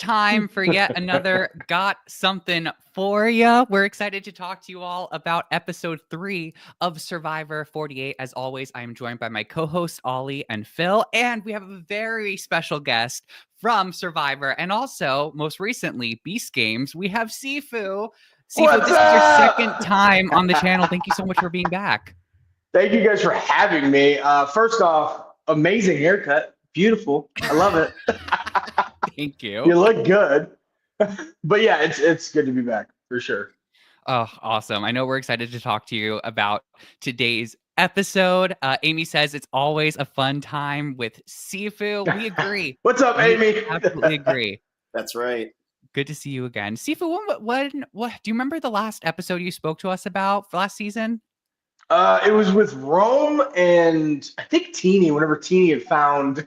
time for yet another Got Something For Ya. We're excited to talk to you all about episode 3 of Survivor 48. As always, I am joined by my co-hosts Ollie and Phil, and we have a very special guest from Survivor and also, most recently, Beast Games. We have Sifu. Sifu, this is your second time on the channel. Thank you so much for being back. Thank you guys for having me. First off, amazing haircut. Beautiful. I love it. Thank you. You look good. But yeah, it's good to be back for sure. Oh, awesome. I know we're excited to talk to you about today's episode. Amy says it's always a fun time with Sifu. We agree. What's up, Amy? Absolutely agree. That's right. Good to see you again. Sifu, what do you remember the last episode you spoke to us about for last season? It was with Rome and I think Teeny, whenever Teeny had found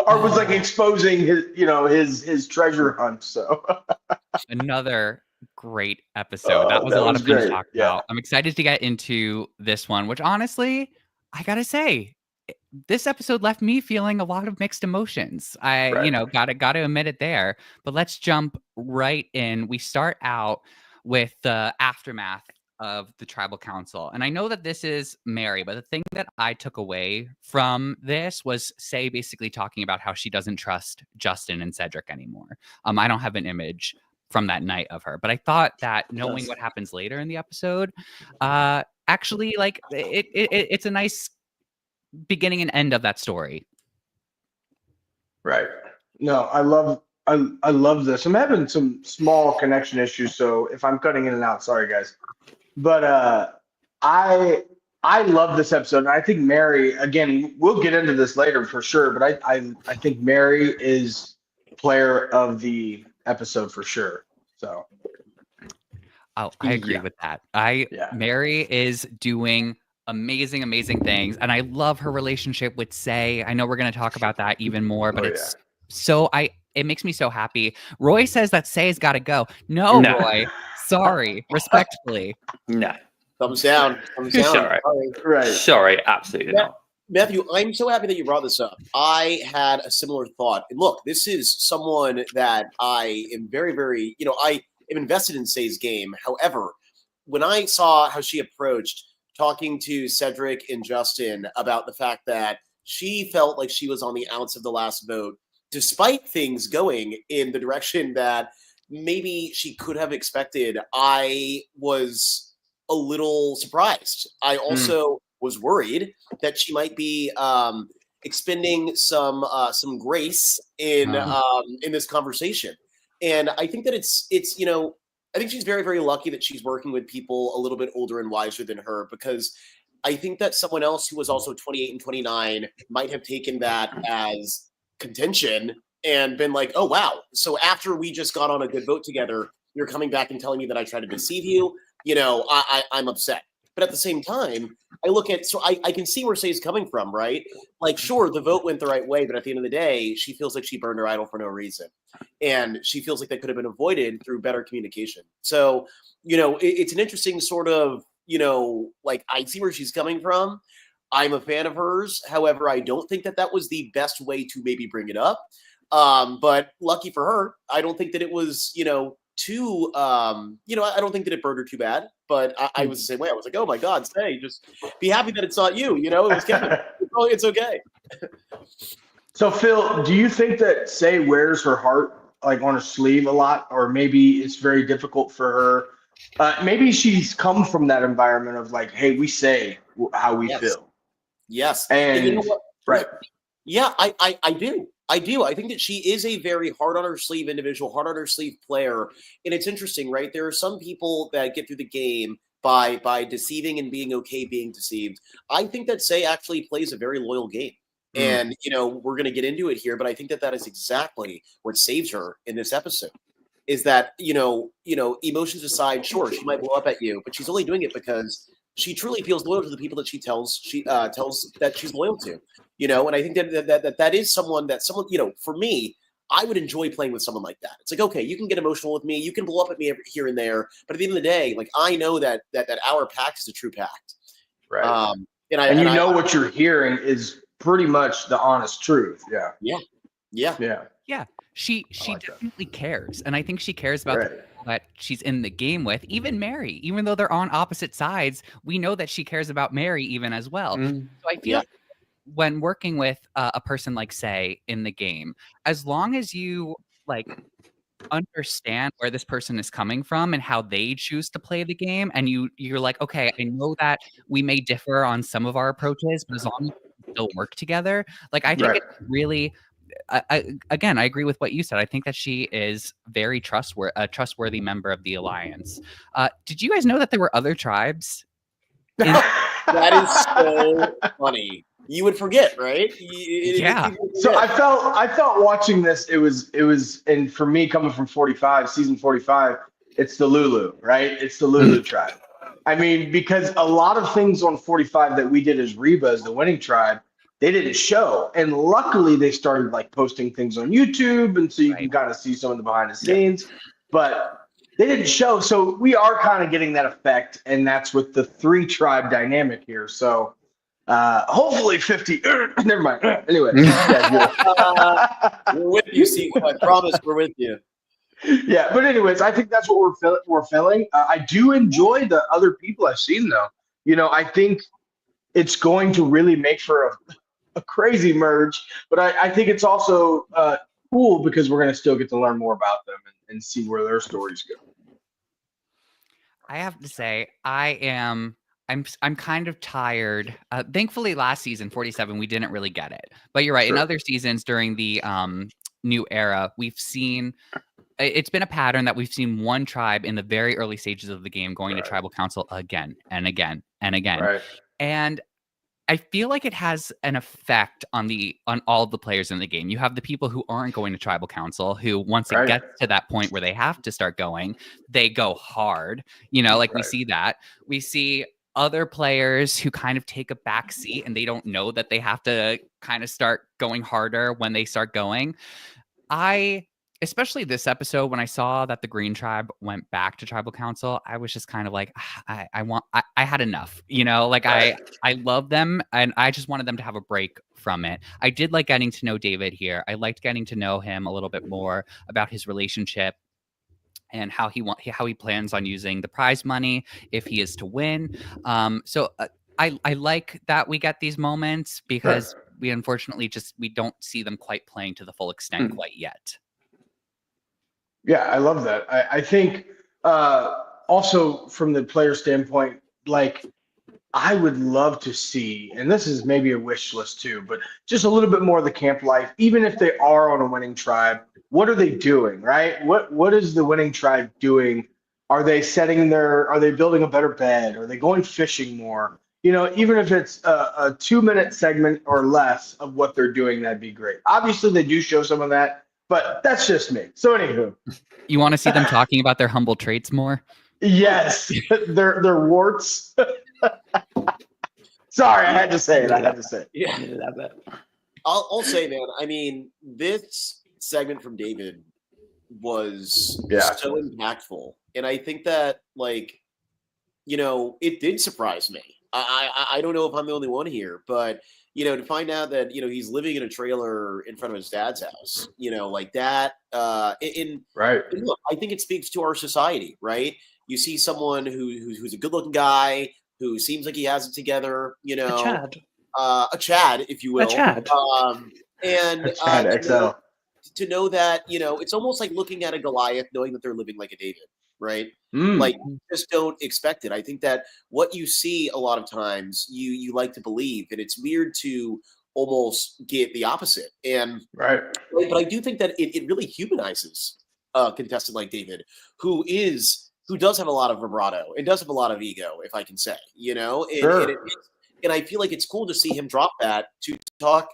or was like exposing his treasure hunt. So another great episode. That was a lot of fun to talk about. I'm excited to get into this one, which honestly, I gotta say, this episode left me feeling a lot of mixed emotions. Gotta admit it there. But let's jump right in. We start out with the aftermath of the tribal council. And I know that this is Mary, but the thing that I took away from this was Say basically talking about how she doesn't trust Justin and Cedric anymore. I don't have an image from that night of her, but I thought that knowing what happens later in the episode, actually like it's a nice beginning and end of that story. Right. No, I love this. I'm having some small connection issues, so if I'm cutting in and out, sorry guys. But I love this episode, and I think Mary, again, we'll get into this later for sure, but I think Mary is player of the episode for sure. So I agree with that. Mary is doing amazing things, and I love her relationship with Say. I know we're going to talk about that even more, but it makes me so happy. Roy says that Say's got to go. No, Roy. Sorry, respectfully. No. Thumbs down. Sorry. Right. Sorry, absolutely not. Matthew, I'm so happy that you brought this up. I had a similar thought. And look, this is someone that I am very, very, I am invested in Say's game. However, when I saw how she approached talking to Cedric and Justin about the fact that she felt like she was on the outs of the last vote, despite things going in the direction that maybe she could have expected, I was a little surprised. I also was worried that she might be expending some grace in this conversation. And I think that it's I think she's very, very lucky that she's working with people a little bit older and wiser than her, because I think that someone else who was also 28 and 29 might have taken that as contention and been like, oh, wow. So after we just got on a good vote together, you're coming back and telling me that I tried to deceive you. I'm upset. But at the same time, I can see where Say's coming from, right? Like, sure, the vote went the right way, but at the end of the day, she feels like she burned her idol for no reason. And she feels like that could have been avoided through better communication. So, it's an interesting sort of, I see where she's coming from. I'm a fan of hers. However, I don't think that was the best way to maybe bring it up. But lucky for her, I don't think that it was, too, I don't think that it burned her too bad, but I was the same way. I was like, oh my God, Say, just be happy that it's not you, it was Kevin. It's okay. So Phil, do you think that Say wears her heart like on her sleeve a lot, or maybe it's very difficult for her? Maybe she's come from that environment of like, hey, we say how we feel. Yes. And you know what? Right. Yeah, I do. I think that she is a very hard on her sleeve individual, hard on her sleeve player. And it's interesting, right? There are some people that get through the game by deceiving and being okay being deceived. I think that Say actually plays a very loyal game. And, we're going to get into it here, but I think that is exactly what saves her in this episode. Is that, emotions aside, sure, she might blow up at you, but she's only doing it because she truly feels loyal to the people that she tells that she's loyal to, and I think that is someone, for me, I would enjoy playing with someone like that. It's like, okay, you can get emotional with me, you can blow up at me here and there, but at the end of the day, like, I know that our pact is a true pact. Right. And what you're hearing is pretty much the honest truth. Yeah. Yeah. Yeah. She like that. definitely cares, and I think she cares about Right. the people that she's in the game with. Even Mary, even though they're on opposite sides, we know that she cares about Mary even as well. So I feel Yeah. like when working with a person like Say in the game, as long as you like understand where this person is coming from and how they choose to play the game, and you're like, okay, I know that we may differ on some of our approaches, but as long as we can still work together, like I think Right. it's really again, I agree with what you said. I think that she is very trustworthy, a trustworthy member of the alliance. Did you guys know that there were other tribes? That is so funny. You would forget, right? Yeah. So I felt watching this, it was, and for me coming from 45, season 45, it's the Lulu, right? It's the Lulu tribe. I mean, because a lot of things on 45 that we did as Reba, as the winning tribe, they didn't show. And luckily they started like posting things on YouTube. And so you can Right. kind of see some of the behind the scenes, but they didn't show. So we are kind of getting that effect. And that's with the 3 tribe dynamic here. So hopefully 50. Never mind. Anyway, We're with you, Sifu. I promise we're with you. yeah. But anyways, I think that's what we're feeling. I do enjoy the other people I've seen though. I think it's going to really make for a crazy merge. But I think it's also cool because we're going to still get to learn more about them and see where their stories go. I have to say, I'm kind of tired. Thankfully, last season, 47, we didn't really get it. But you're right. In Sure. other seasons during the new era, we've seen it's been a pattern that we've seen one tribe in the very early stages of the game going to tribal council again and again and again. Right. And I feel like it has an effect on all the players in the game. You have the people who aren't going to tribal council who once it gets to that point where they have to start going, they go hard. Like we see that. We see other players who kind of take a back seat and they don't know that they have to kind of start going harder when they start going. Especially this episode, when I saw that the Green Tribe went back to tribal council, I was just kind of like, I had enough, like I love them and I just wanted them to have a break from it. I did like getting to know David here. I liked getting to know him a little bit more about his relationship and how he plans on using the prize money if he is to win. So I like that we get these moments because we unfortunately we don't see them quite playing to the full extent quite yet. Yeah, I love that. I think also from the player standpoint, like I would love to see, and this is maybe a wish list too, but just a little bit more of the camp life, even if they are on a winning tribe. What are they doing, right? What is the winning tribe doing? Are they are they building a better bed? Are they going fishing more? Even if it's a 2-minute segment or less of what they're doing, that'd be great. Obviously, they do show some of that, but that's just me. So anywho. You want to see them talking about their humble traits more? Yes, their warts. Sorry, I had to say it. Yeah, I'll say, man. I mean, this segment from David was so impactful, and I think that, like, it did surprise me. I don't know if I'm the only one here, but to find out that he's living in a trailer in front of his dad's house, like that. And look, I think it speaks to our society, right? You see someone who's a good-looking guy who seems like he has it together, a Chad, if you will, and Chad XL. To know that it's almost like looking at a Goliath, knowing that they're living like a David, right? Like, just don't expect it. I think that what you see a lot of times, you like to believe, and it's weird to almost get the opposite. And but I do think that it really humanizes a contestant like David, who does have a lot of vibrato and does have a lot of ego, if I can say, and I feel like it's cool to see him drop that to talk.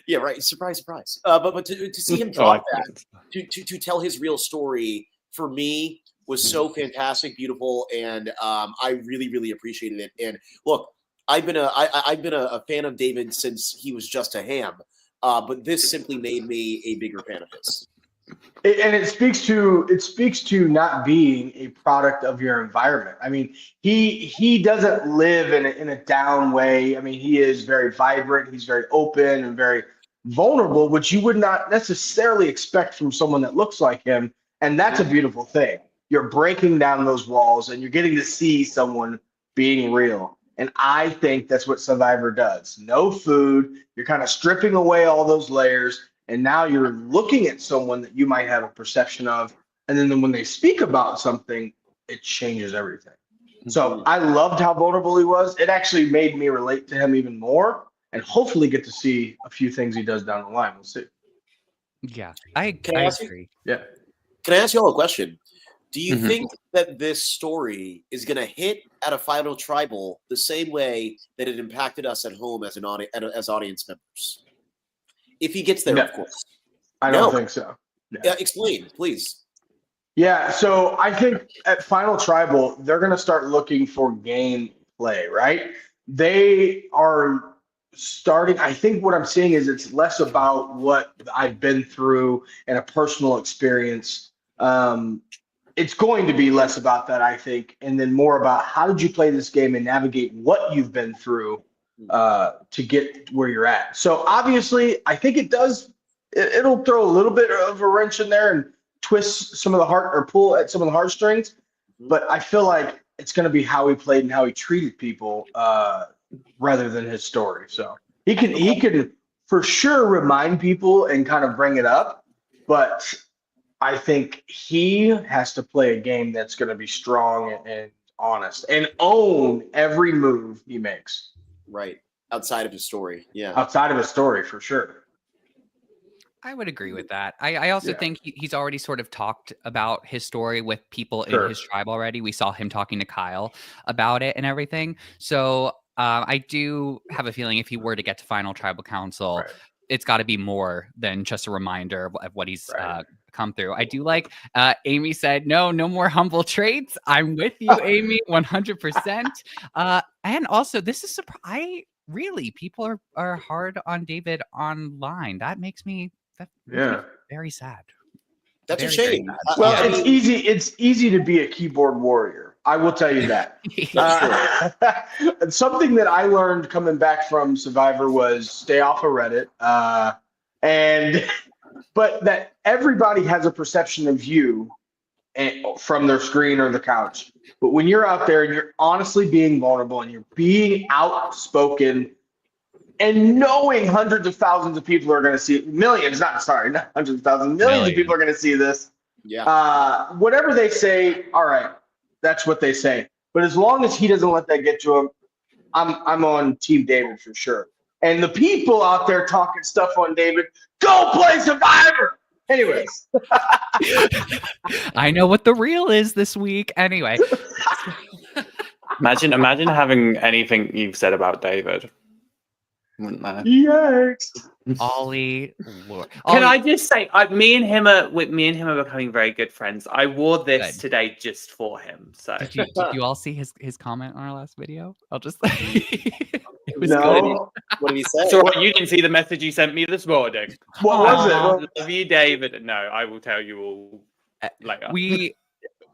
Yeah, right. Surprise, surprise. But to see him drop that to tell his real story, for me, was so fantastic, beautiful, and I really, really appreciated it. And look, I've been a fan of David since he was just a ham, but this simply made me a bigger fan of his. And it speaks to not being a product of your environment. I mean, he doesn't live in a down way. I mean, he is very vibrant. He's very open and very vulnerable, which you would not necessarily expect from someone that looks like him. And that's a beautiful thing. You're breaking down those walls and you're getting to see someone being real. And I think that's what Survivor does. No food, you're kind of stripping away all those layers. And now you're looking at someone that you might have a perception of. And then when they speak about something, it changes everything. So I loved how vulnerable he was. It actually made me relate to him even more and hopefully get to see a few things he does down the line. We'll see. Yeah, I agree. Yeah. Can I ask you all a question? Do you think that this story is going to hit at a final tribal the same way that it impacted us at home as as audience members? If he gets there, of course. I don't think so. Yeah, explain, please. Yeah, so I think at Final Tribal, they're going to start looking for gameplay, right? They are starting, I think what I'm seeing is it's less about what I've been through and a personal experience. It's going to be less about that, I think, and then more about how did you play this game and navigate what you've been through to get where you're at. So obviously, I think it'll throw a little bit of a wrench in there and twist some of the heart or pull at some of the heartstrings, but I feel like it's going to be how he played and how he treated people rather than his story. So he can for sure remind people and kind of bring it up, but I think he has to play a game that's going to be strong and honest and own every move he makes. Right. Outside of his story. Yeah. Outside of his story, for sure. I would agree with that. I also think he's already sort of talked about his story with people in his tribe already. We saw him talking to Kyle about it and everything. So I do have a feeling if he were to get to Final Tribal Council, it's got to be more than just a reminder of what he's come through. I do like Amy said, no more humble traits. I'm with you, Amy, 100%. And also, this is really, people are hard on David online. That makes me very sad. That's a shame. Well, it's easy to be a keyboard warrior. I will tell you that. Something that I learned coming back from Survivor was stay off of Reddit. But that everybody has a perception of you from their screen or the couch. But when you're out there and you're honestly being vulnerable and you're being outspoken and knowing hundreds of thousands of people are going to see it, not hundreds of thousands, millions of people are going to see this. Yeah. Whatever they say, all right, that's what they say. But as long as he doesn't let that get to him, I'm on Team David for sure. And the people out there talking stuff on David, go play Survivor. Anyways. I know what the real is this week. Anyway. Imagine having anything you've said about David. Wouldn't there? Yikes. Ollie, Lord. Can I just say, me and him are becoming very good friends. I wore this today just for him. So did you all see his comment on our last video? I'll just it was good. What did he say? So you didn't see the message you sent me this morning. What was it? Love you, David. No, I will tell you all later.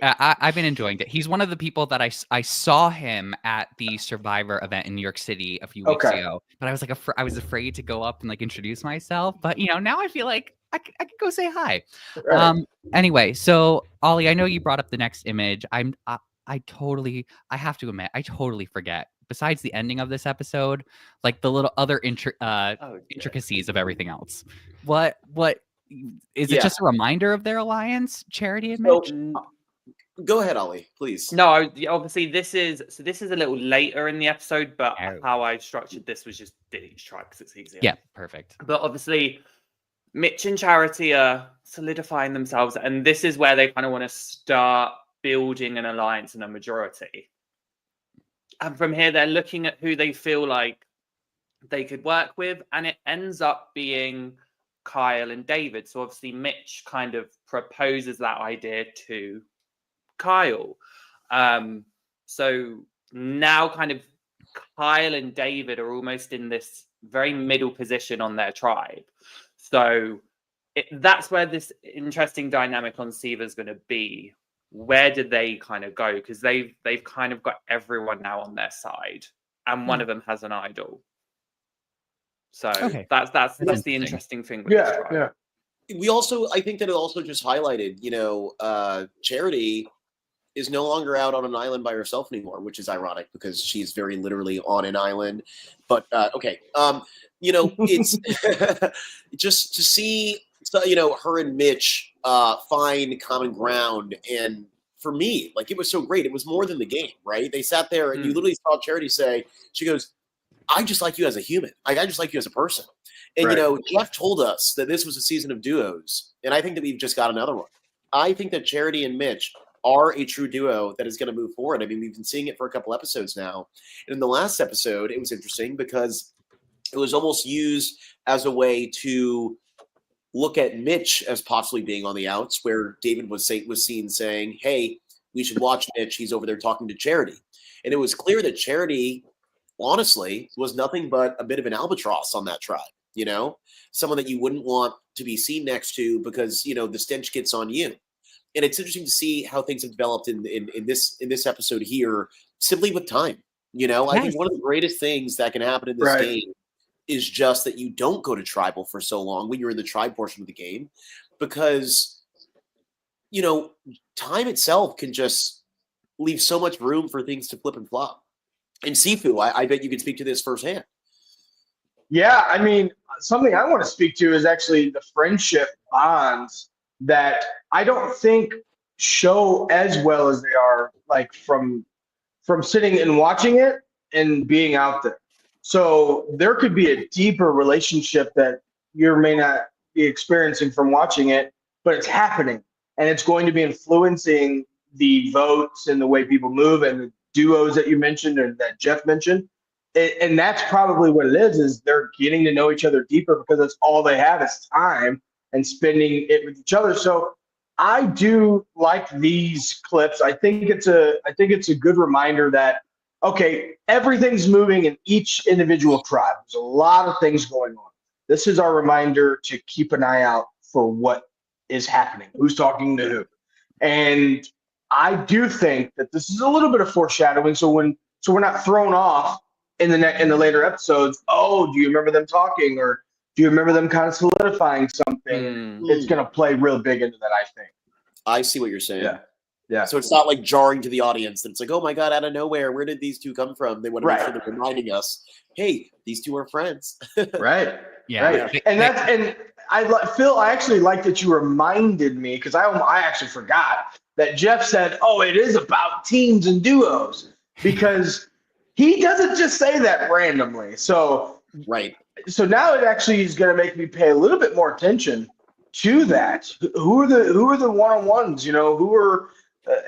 I've been enjoying it. He's one of the people that I saw him at the Survivor event in New York City a few weeks ago, but I was I was afraid to go up and introduce myself. But now I feel like I could go say hi. Right. Anyway, so Ollie, I know you brought up the next image. I have to admit, I totally forget. Besides the ending of this episode, the little other intricacies of everything else. What is it? Just a reminder of their alliance, Charity and Mitch? Go ahead, Ollie, please. No, obviously this is a little later in the episode, but how I structured this was just did each try because it's easier. Yeah, perfect. But obviously, Mitch and Charity are solidifying themselves, and this is where they kind of want to start building an alliance and a majority. And from here, they're looking at who they feel like they could work with, and it ends up being Kyle and David. So obviously, Mitch kind of proposes that idea to Kyle. So now kind of Kyle and David are almost in this very middle position on their tribe. So that's where this interesting dynamic on Siva is going to be. Where did they kind of go? Because they've kind of got everyone now on their side, and one of them has an idol. So Okay. that's the interesting. interesting thing with this tribe. We also, I think that it also just highlighted, Charity is no longer out on an island by herself anymore, which is ironic because she's very literally on an island. But okay, it's just to see, her and Mitch find common ground. And for me, like, it was so great. It was more than the game, right? They sat there and you literally saw Charity say, she goes, I just like you as a human. Like, I just like you as a person. And, Jeff told us that this was a season of duos. And I think that we've just got another one. I think that Charity and Mitch are a true duo that is going to move forward. I mean, we've been seeing it for a couple episodes now. And in the last episode, it was interesting because it was almost used as a way to look at Mitch as possibly being on the outs, where David was seen saying, hey, we should watch Mitch. He's over there talking to Charity. And it was clear that Charity, honestly, was nothing but a bit of an albatross on that tribe, someone that you wouldn't want to be seen next to because, the stench gets on you. And it's interesting to see how things have developed in this episode here, simply with time. I think one of the greatest things that can happen in this game is just that you don't go to tribal for so long when you're in the tribe portion of the game, because, time itself can just leave so much room for things to flip and flop. And Sifu, I bet you can speak to this firsthand. Yeah, I mean, something I want to speak to is actually the friendship bonds that I don't think show as well as they are, like, from sitting and watching it and being out there. So there could be a deeper relationship that you may not be experiencing from watching it, but it's happening, and it's going to be influencing the votes and the way people move and the duos that you mentioned and that Jeff mentioned. And that's probably what it is they're getting to know each other deeper because that's all they have is time and spending it with each other. So I do like these clips. I think it's a good reminder that, okay, everything's moving in each individual tribe. There's a lot of things going on. This is our reminder to keep an eye out for what is happening, who's talking to who. And I do think that this is a little bit of foreshadowing. So we're not thrown off in the later episodes. Oh, do you remember them talking, or do you remember them kind of solidifying something? It's going to play real big into that, I think. I see what you're saying. Yeah. So it's not like jarring to the audience that it's like, oh my God, out of nowhere, where did these two come from? They want to make sure they're reminding us, hey, these two are friends. Right. Yeah. Right. And Phil, I actually like that you reminded me, because I actually forgot that Jeff said, oh, it is about teams and duos, because he doesn't just say that randomly. So So now it actually is going to make me pay a little bit more attention to that. Who are the one-on-ones? Who are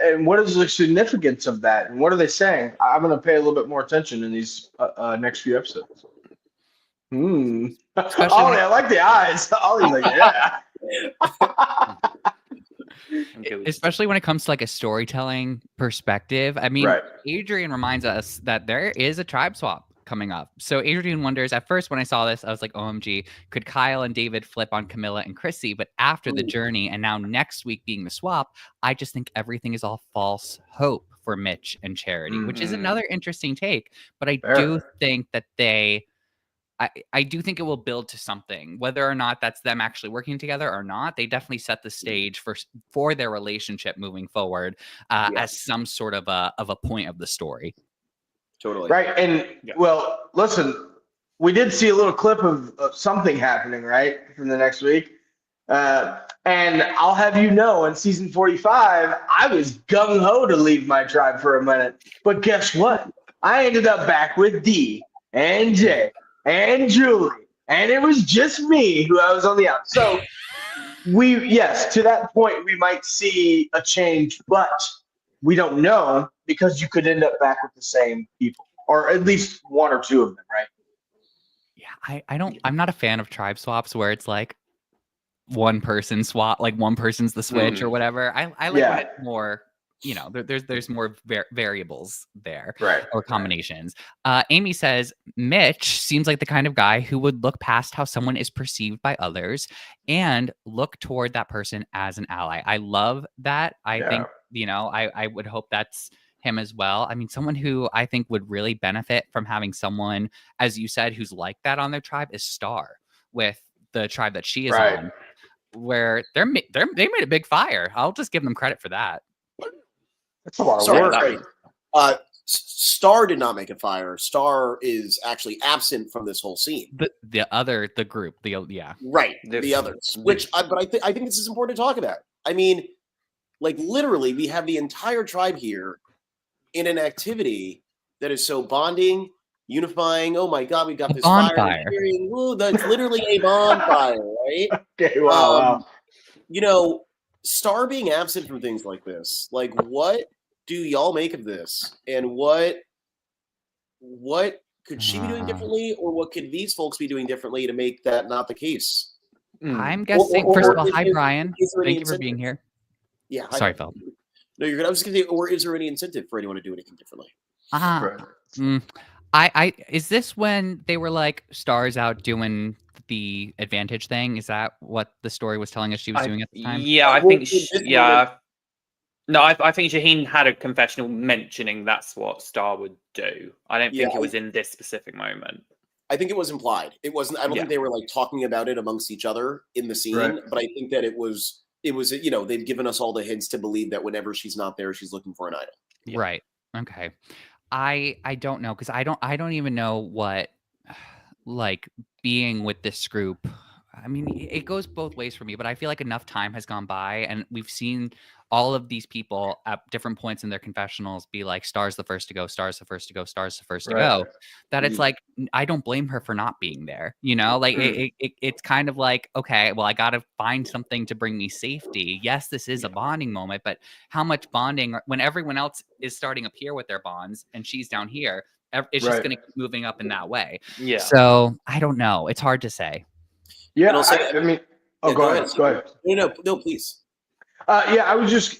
and what is the significance of that? And what are they saying? I'm going to pay a little bit more attention in these next few episodes. Ollie, I like the eyes. Ollie's like, yeah. Especially when it comes to like a storytelling perspective. I mean, Adrian reminds us that there is a tribe swap coming up. So Adrian wonders, at first when I saw this, I was like, OMG, could Kyle and David flip on Camilla and Chrissy? But after the journey, and now next week being the swap, I just think everything is all false hope for Mitch and Charity, which is another interesting take. But I do think that I do think it will build to something, whether or not that's them actually working together or not. They definitely set the stage for their relationship moving forward as some sort of a point of the story. Totally. Right. And well, listen, we did see a little clip of something happening, right, from the next week. And I'll have you know, in season 45, I was gung-ho to leave my tribe for a minute. But guess what? I ended up back with D and J and Julie. And it was just me who I was on the out. So to that point, we might see a change, but we don't know, because you could end up back with the same people, or at least one or two of them, right? Yeah, I'm not a fan of tribe swaps where it's like one person swap, like one person's the switch or whatever. I like when it's more, there's more variables there, or combinations. Amy says, Mitch seems like the kind of guy who would look past how someone is perceived by others and look toward that person as an ally. I love that. I think, I would hope that's him as well. I mean, someone who I think would really benefit from having someone, as you said, who's like that on their tribe is Star with the tribe that she is on, where they made a big fire. I'll just give them credit for that. That's a lot of Sorry, work. Star did not make a fire. Star is actually absent from this whole scene. The group, right, the others. Which, I think this is important to talk about. I mean, like literally, we have the entire tribe here in an activity that is so bonding, unifying. Oh my God, we got this bonfire. Fire. Ooh, that's literally a bonfire, right? Okay, wow. You know, Star being absent from things like this, like what do y'all make of this? And what could she be doing differently, or what could these folks be doing differently to make that not the case? I'm guessing. First of all, hi Brian. Thank you for being here. Yeah. Sorry, Phil. No, you're good. I was just gonna say, or is there any incentive for anyone to do anything differently? Is this when they were like Star's out doing the advantage thing? Is that what the story was telling us she was doing at the time? Yeah, I think. No, I think Shaheen had a confessional mentioning that's what Star would do. I don't think it was in this specific moment. I think it was implied. It wasn't. I don't think they were like talking about it amongst each other in the scene. But I think that it was. You know, they've given us all the hints to believe that whenever she's not there, she's looking for an item. Yeah. Right. Okay. I don't know, because I don't even know what like being with this group. I mean, it goes both ways for me, but I feel like enough time has gone by and we've seen all of these people at different points in their confessionals be like, Star's the first to go, Star's the first to go, Star's the first to go. That it's like, I don't blame her for not being there. You know, like it's kind of like, okay, well, I got to find something to bring me safety. Yes, this is a bonding moment, but how much bonding when everyone else is starting up here with their bonds and she's down here, it's just going to keep moving up in that way. Yeah. So I don't know. It's hard to say. Yeah. I mean, go ahead. No, please. I was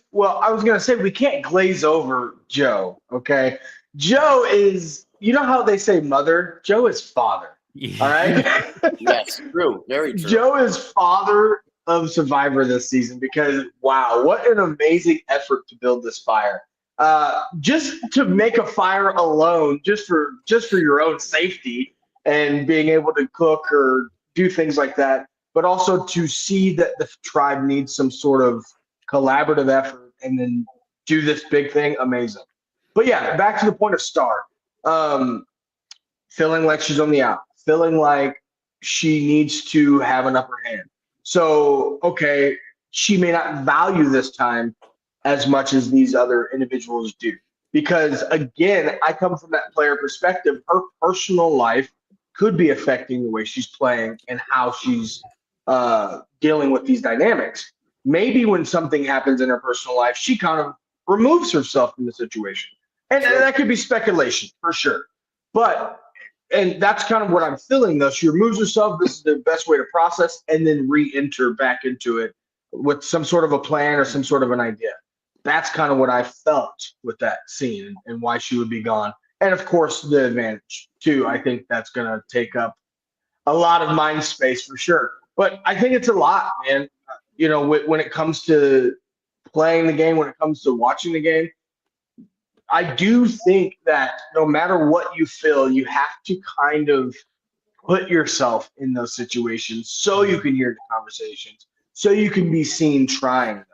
going to say, we can't glaze over Joe. Okay. Joe is, you know how they say mother? Joe is father. All right. Yes. True. Very true. Joe is father of Survivor this season because, wow, what an amazing effort to build this fire. Just to make a fire alone, just for your own safety and being able to cook or do things like that, but also to see that the tribe needs some sort of collaborative effort and then do this big thing. Amazing. But yeah, back to the point of Star. Feeling like she's on the out, feeling like she needs to have an upper hand. So, okay, she may not value this time as much as these other individuals do. Because again, I come from that player perspective. Her personal life could be affecting the way she's playing and how she's dealing with these dynamics. Maybe when something happens in her personal life, she kind of removes herself from the situation. And that could be speculation for sure. And that's kind of what I'm feeling, though. She removes herself. This is the best way to process and then re-enter back into it with some sort of a plan or some sort of an idea. That's kind of what I felt with that scene and why she would be gone. And, of course, the advantage, too. I think that's going to take up a lot of mind space for sure. But I think it's a lot, man. You know, when it comes to playing the game, when it comes to watching the game, I do think that no matter what you feel, you have to kind of put yourself in those situations so you can hear the conversations, so you can be seen trying them.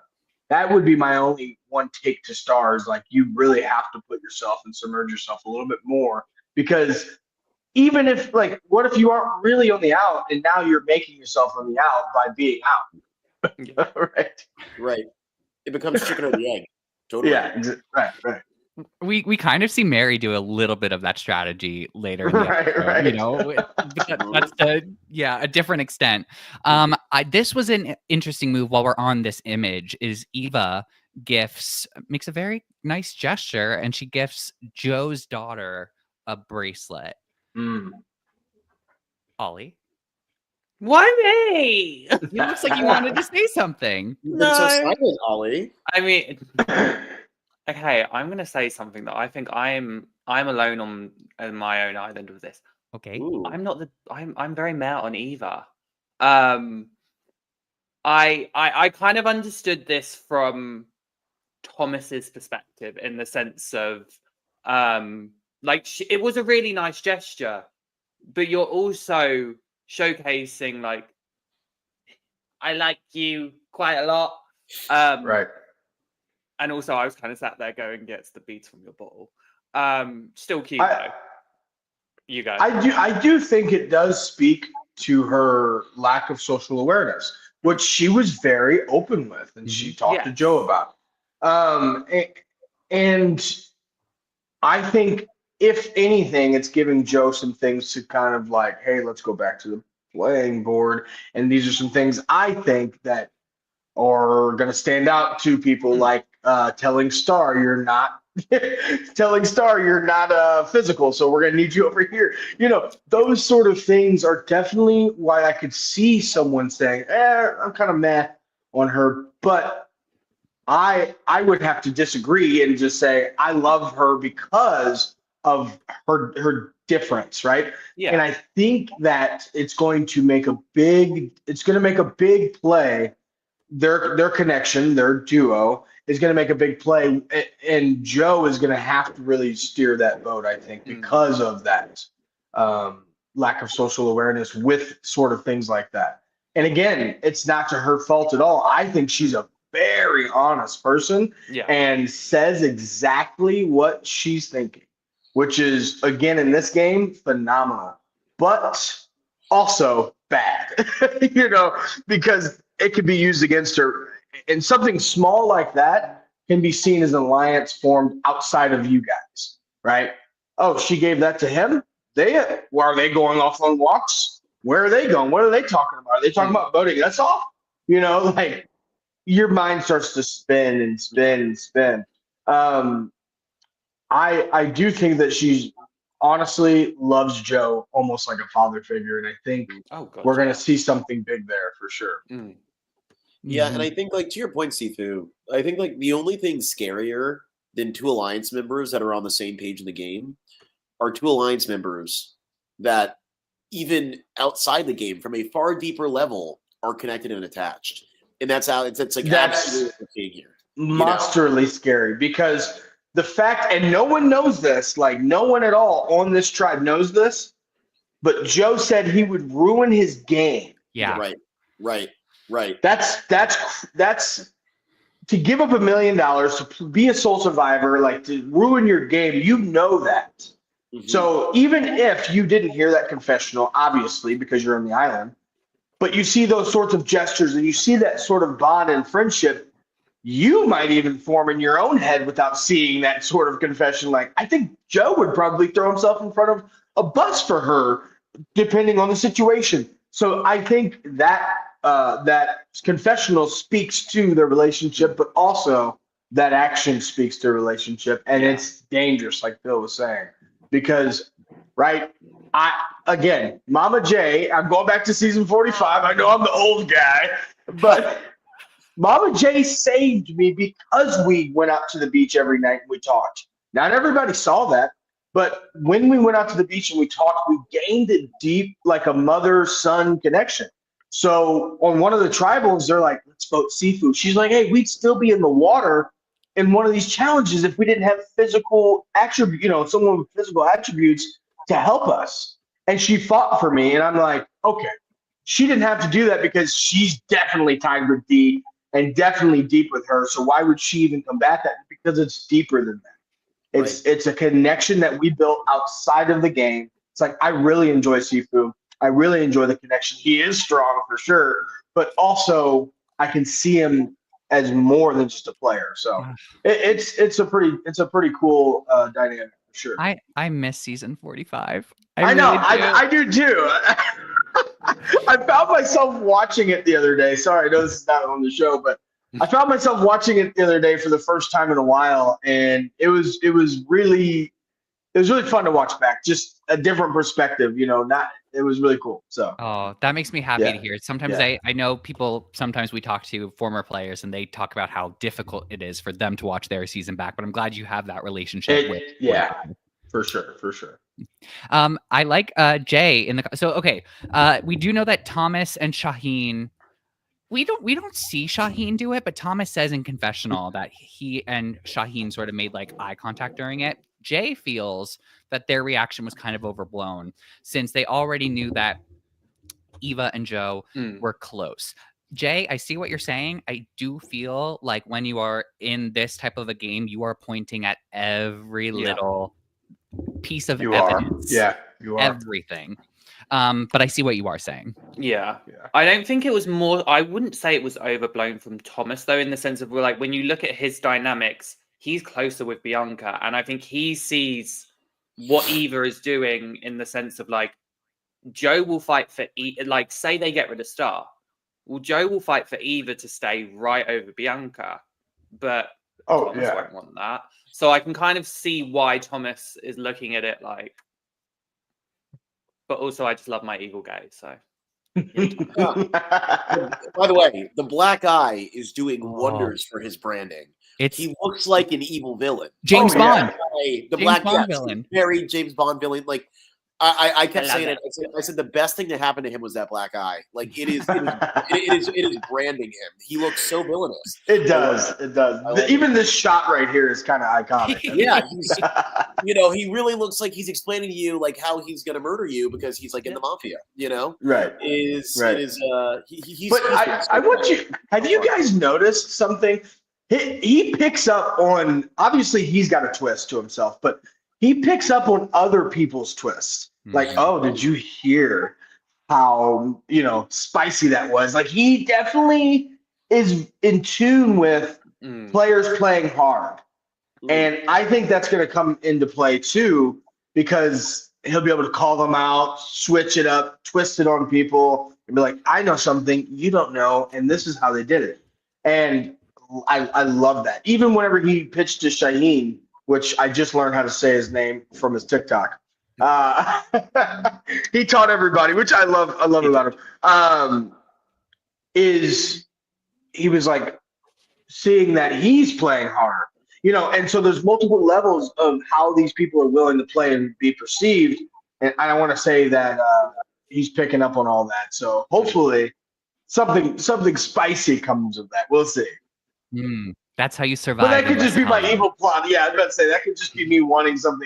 That would be my only one take to Stars. Like, you really have to put yourself and submerge yourself a little bit more, because even if, like, what if you aren't really on the out and now you're making yourself on the out by being out? Right. It becomes chicken or the egg. Totally. Yeah. Right. We kind of see Mary do a little bit of that strategy later. Right. You know, that's a different extent. This was an interesting move. While we're on this image, is Eva makes a very nice gesture, and she gifts Joe's daughter a bracelet. Ollie, why me? It looks like you wanted to say something. No, so silent, Ollie. I mean. Okay, I'm gonna say something that I think I'm alone on my own island with this. Okay. Ooh. I'm very male on Eva. I kind of understood this from Thomas's perspective in the sense of like it was a really nice gesture, but you're also showcasing like I like you quite a lot. Right. And also I was kind of sat there going, "Gets the beats from your bottle." Still cute though. You go. I do think it does speak to her lack of social awareness, which she was very open with, and she talked to Joe about. And I think if anything, it's giving Joe some things to kind of like, hey, let's go back to the playing board. And these are some things I think that are going to stand out to people, like telling Star you're not physical, so we're going to need you over here. Those sort of things are definitely why I could see someone saying, I'm kind of meh on her, but I would have to disagree and just say I love her because of her difference, right? Yeah. And I think that it's going to make a big play. Their connection, their duo is going to make a big play, and Joe is going to have to really steer that boat, I think, because of that lack of social awareness with sort of things like that. And again, it's not to her fault at all. I think she's a very honest person and says exactly what she's thinking, which is, again, in this game, phenomenal, but also bad, because it could be used against her. And something small like that can be seen as an alliance formed outside of you guys, right? Oh, she gave that to him? Are they going off on walks? Where are they going? What are they talking about? Are they talking about voting us off? Like your mind starts to spin and spin and spin. I do think that she honestly loves Joe almost like a father figure, and I think we're going to see something big there for sure. Yeah, and I think, like, to your point, Sifu, I think, like, the only thing scarier than two Alliance members that are on the same page in the game are two Alliance members that, even outside the game, from a far deeper level, are connected and attached. And that's how it's like absolutely what we're seeing here. Monsterly scary, because the fact, and no one knows this, like no one at all on this tribe knows this, but Joe said he would ruin his game. Yeah. Right. That's to give up $1 million to be a sole survivor, like to ruin your game. That. So even if you didn't hear that confessional, obviously because you're on the island, but you see those sorts of gestures and you see that sort of bond and friendship, you might even form in your own head without seeing that sort of confession. Like, I think Joe would probably throw himself in front of a bus for her, depending on the situation. So I think that that confessional speaks to their relationship, but also that action speaks to their relationship. And it's dangerous, like Phil was saying, because, right, again, Mama J, I'm going back to season 45. I know I'm the old guy, but Mama J saved me because we went out to the beach every night and we talked. Not everybody saw that, but when we went out to the beach and we talked, we gained a deep, like a mother-son connection. So on one of the tribals, they're like, let's vote Sifu. She's like, hey, we'd still be in the water in one of these challenges if we didn't have physical attribute, someone with physical attributes to help us. And she fought for me. And I'm like, okay, she didn't have to do that because she's definitely tied with Dee and definitely deep with her. So why would she even combat that? Because it's deeper than that. It's a connection that we built outside of the game. It's like, I really enjoy Sifu. I really enjoy the connection. He is strong for sure, but also I can see him as more than just a player. So it's a pretty cool dynamic for sure. I miss season 45. I know. I do too. I found myself watching it the other day. Sorry, I know this is not on the show, but I found myself watching it the other day for the first time in a while, and it was really fun to watch back. Just a different perspective, it was really cool. So that makes me happy to hear. Sometimes I know people, sometimes we talk to former players and they talk about how difficult it is for them to watch their season back, but I'm glad you have that relationship with for sure. I like Jay in the so okay. We do know that Thomas and Shaheen we don't see Shaheen do it, but Thomas says in confessional that he and Shaheen sort of made like eye contact during it. Jay feels that their reaction was kind of overblown since they already knew that Eva and Joe were close. Jay, I see what you're saying. I do feel like when you are in this type of a game, you are pointing at every little piece of evidence. Yeah, you are. Everything. But I see what you are saying. Yeah. I don't think it was more. I wouldn't say it was overblown from Thomas, though, in the sense of like when you look at his dynamics, he's closer with Bianca, and I think he sees what Eva is doing in the sense of like Joe will fight for like say they get rid of Star. Well, Joe will fight for Eva to stay right over Bianca, but Thomas won't want that. So I can kind of see why Thomas is looking at it like. But also, I just love my evil gaze. So, by the way, the black eye is doing wonders for his branding. He looks like an evil villain. James Bond. The black Bond villain. Very James Bond villain. Like I kept saying it. I said the best thing that happened to him was that black eye. Like it is branding him. He looks so villainous. It does. Even this shot right here is kind of iconic. Yeah, he really looks like he's explaining to you like how he's gonna murder you because he's like in the mafia. Right. He's but I want you. Have you guys noticed something? He picks up on. Obviously, he's got a twist to himself, but he picks up on other people's twists. Like, oh, did you hear how, spicy that was? Like, he definitely is in tune with players playing hard. And I think that's going to come into play too, because he'll be able to call them out, switch it up, twist it on people, and be like, I know something you don't know, and this is how they did it. And I love that. Even whenever he pitched to Shaheen, which I just learned how to say his name from his TikTok. He taught everybody, which I love about him. He was like seeing that he's playing hard, and so there's multiple levels of how these people are willing to play and be perceived. And I want to say that he's picking up on all that. So hopefully something spicy comes of that. We'll see. That's how you survive. But that could just be my evil plot. Yeah, I was about to say that could just be me wanting some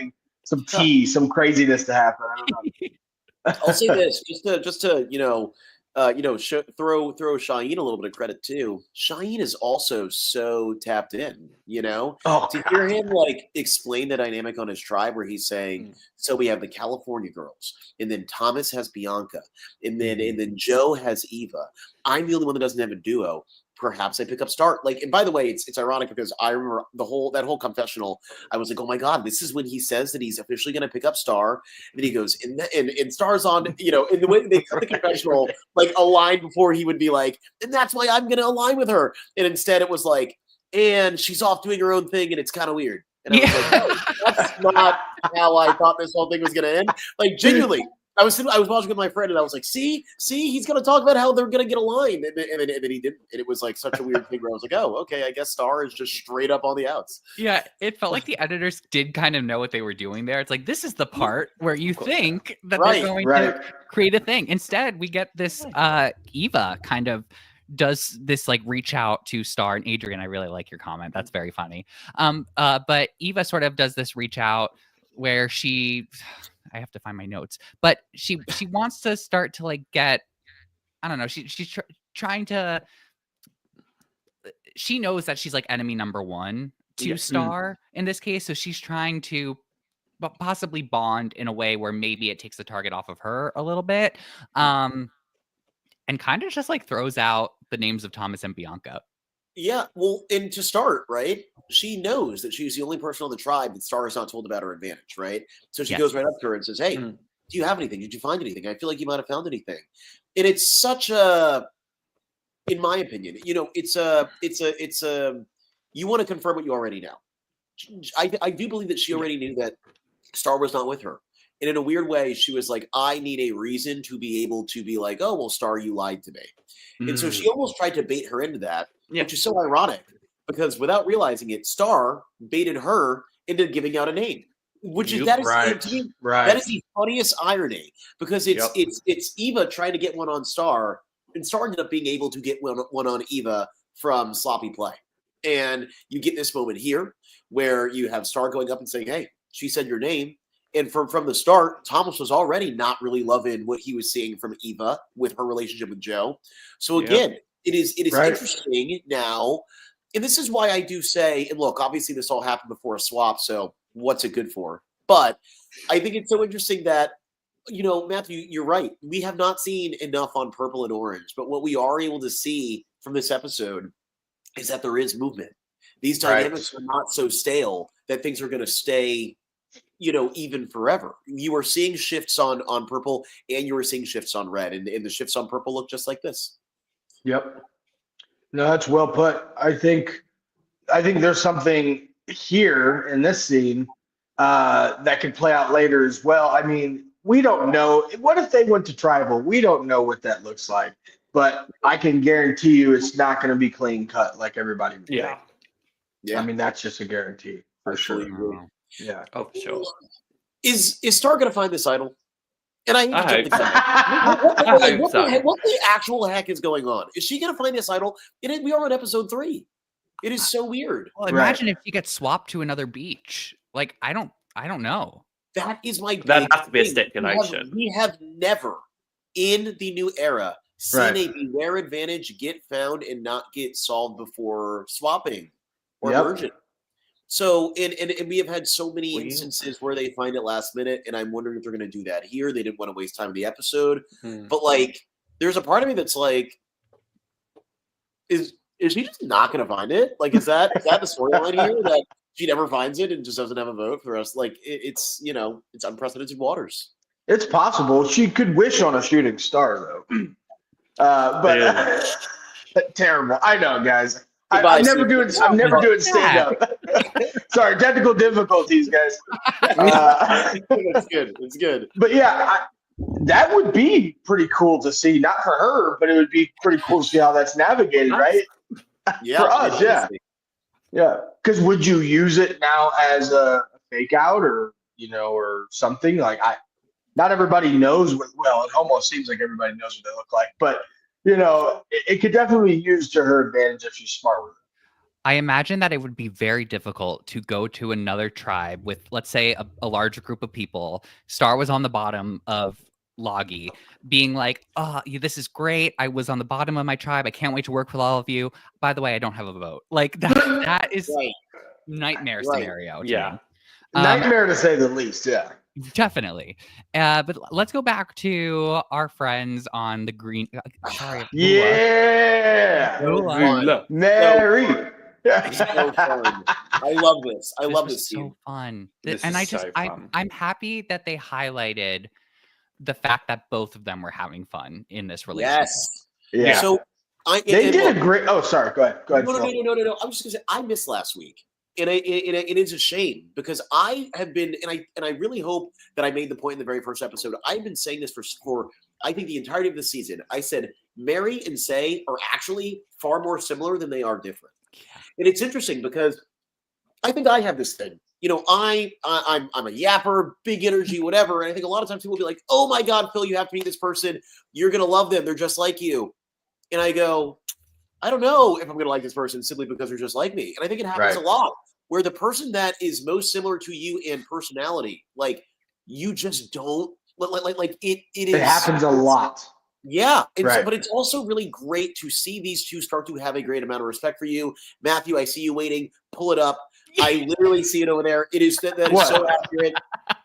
tea, some craziness to happen. I don't know. I'll say this just to throw Shaheen a little bit of credit too. Shaheen is also so tapped in, to hear him like explain the dynamic on his tribe where he's saying, so we have the California girls, and then Thomas has Bianca, and then Joe has Eva. I'm the only one that doesn't have a duo. Perhaps I pick up Star. Like, and by the way, it's ironic because I remember that whole confessional. I was like, oh my god, this is when he says that he's officially going to pick up Star. And he goes, and Star's on, in the way they cut the confessional, like a line before he would be like, and that's why I'm going to align with her. And instead it was like, and she's off doing her own thing, and it's kind of weird. And I was like, no, that's not how I thought this whole thing was going to end. Like, genuinely. I was watching with my friend, and I was like, see, he's going to talk about how they're going to get aligned. And then he didn't. And it was like such a weird thing where I was like, oh, okay, I guess Star is just straight up on the outs. Yeah, it felt like the editors did kind of know what they were doing there. It's like, this is the part where you think that they're going to create a thing. Instead, we get this Eva kind of does this like reach out to Star. And Adrian, I really like your comment. That's very funny. But Eva sort of does this reach out where I have to find my notes, but she wants to start to like get, I don't know. She's trying to, she knows that she's like enemy number one to Star in this case. So she's trying to possibly bond in a way where maybe it takes the target off of her a little bit. And kind of just like throws out the names of Thomas and Bianca. Yeah, well, and to start, right, she knows that she's the only person on the tribe that Star is not told about her advantage, right? So she goes right up to her and says, hey, do you have anything? Did you find anything? I feel like you might have found anything. And it's such a, in my opinion, it's a, you want to confirm what you already know. I do believe that she already knew that Star was not with her. And in a weird way, she was like, I need a reason to be able to be like, oh, well, Star, you lied to me. And so she almost tried to bait her into that, which is so ironic because without realizing it, Star baited her into giving out a name, which is that is the funniest irony because it's Eva trying to get one on Star And Star ended up being able to get one on Eva from sloppy play. And you get this moment here where you have Star going up and saying, hey, she said your name. And from the start, Thomas was already not really loving what he was seeing from Eva with her relationship with Joe. So again, it is interesting now. And this is why I do say, and look, obviously this all happened before a swap, so what's it good for? But I think it's so interesting that, Matthew, you're right. We have not seen enough on Purple and Orange, but what we are able to see from this episode is that there is movement. These dynamics are not so stale that things are going to stay, even forever. You are seeing shifts on Purple, and you are seeing shifts on Red, and the shifts on Purple look just like this. Yep. No, that's well put. I think there's something here in this scene that could play out later as well. I mean, we don't know. What if they went to tribal? We don't know what that looks like, but I can guarantee you it's not going to be clean cut like everybody would think. Yeah. I mean, that's just a guarantee for sure. Yeah. Oh, for sure. Is Star going to find this idol? And I hope so. What the actual heck is going on? Is she going to find this idol? We are on episode 3. It is so weird. Well, imagine if she gets swapped to another beach. Like, I don't know. That is my that has to be a thing. stipulation. We have never in the new era seen a beware advantage get found and not get solved before swapping or merging. So, and we have had so many instances where they find it last minute, and I'm wondering if they're going to do that here. They didn't want to waste time in the episode, but like, there's a part of me that's like, is she just not going to find it? Like, is that the storyline here, that she never finds it and just doesn't have a vote for us? Like, it's unprecedented waters. It's possible. She could wish on a shooting star, though. But terrible. I know, guys. I'm never doing stand up. Sorry, technical difficulties, guys. It's good. It's good. But yeah, that would be pretty cool to see. Not for her, but it would be pretty cool to see how that's navigated, right? Yeah, for us, yeah. Because would you use it now as a fake out, or or something like not everybody knows what. Well, it almost seems like everybody knows what they look like, but. It could definitely be used to her advantage if she's smart with it. I imagine that it would be very difficult to go to another tribe with, let's say, a larger group of people. Star was on the bottom of Loggy, being like, oh, this is great. I was on the bottom of my tribe. I can't wait to work with all of you. By the way, I don't have a vote. Like, that is nightmare scenario. Yeah. Nightmare to say the least, yeah. Definitely. But let's go back to our friends on the green. Sorry. Yeah. Mary. It's so fun. I love this. I love this scene. So fun. This and is so fun. I'm happy that they highlighted the fact that both of them were having fun in this relationship. Yes. Yeah. So they did a great. Oh, sorry. Go ahead. No. I'm just gonna say I missed last week. And it is a shame because I have been, and I really hope that I made the point in the very first episode. I've been saying this for I think the entirety of the season. I said Mary and Say are actually far more similar than they are different. Yeah. And it's interesting because I think I have this thing. I'm a yapper, big energy, whatever. And I think a lot of times people will be like, "Oh my God, Phil, you have to meet this person. You're gonna love them. They're just like you." And I go, I don't know if I'm going to like this person simply because they're just like me. And I think it happens a lot where the person that is most similar to you in personality, like you just don't like it is. It happens a lot. Yeah. And so, but it's also really great to see these two start to have a great amount of respect for you. Matthew, I see you waiting. Pull it up. I literally see it over there. It is that is so accurate.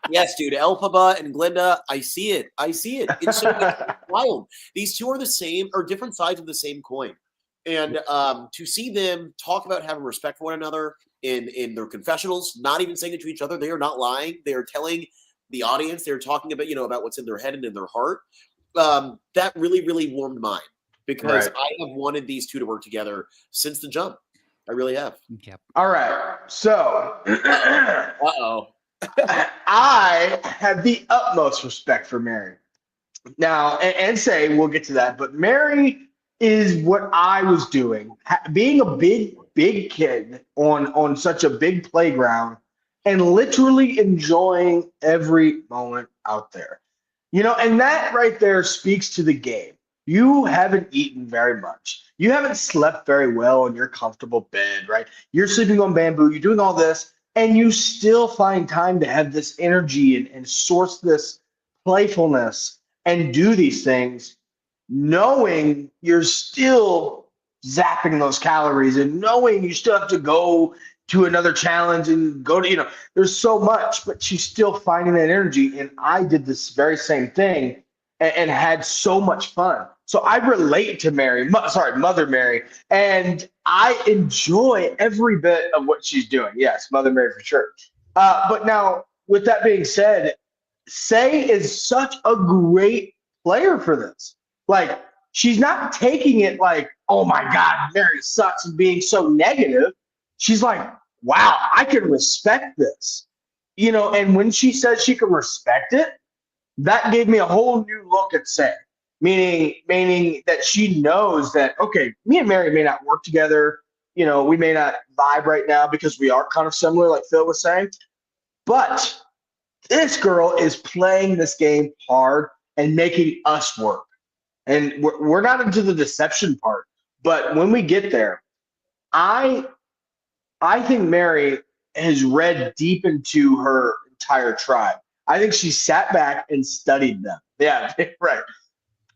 Yes, dude. Elphaba and Glinda, I see it. It's so wild. These two are the same or different sides of the same coin. And to see them talk about having respect for one another in their confessionals, not even saying it to each other, they are not lying. They are telling the audience, they're talking about, about what's in their head and in their heart. That really, really warmed mine because I have wanted these two to work together since the jump. I really have. Yep. All right. So, uh-oh. I have the utmost respect for Mary. Now, and Say, we'll get to that, but Mary is what I was doing, being a big kid on such a big playground and literally enjoying every moment out there. And that right there speaks to the game. you haven't eaten very much. You haven't slept very well in your comfortable bed, right? You're sleeping on bamboo, you're doing all this, and you still find time to have this energy and source this playfulness and do these things, knowing you're still zapping those calories and knowing you still have to go to another challenge and go to, there's so much, but she's still finding that energy. And I did this very same thing and had so much fun. So I relate to Mother Mary, and I enjoy every bit of what she's doing. Yes, Mother Mary for sure. But now, with that being said, Say is such a great player for this. Like, she's not taking it like, oh my God, Mary sucks and being so negative. She's like, wow, I can respect this. And when she says she can respect it, that gave me a whole new look at Say. Meaning that she knows that, okay, me and Mary may not work together. We may not vibe right now because we are kind of similar, like Phil was saying. But this girl is playing this game hard and making us work. And we're not into the deception part. But when we get there, I think Mary has read deep into her entire tribe. I think she sat back and studied them. Yeah, right.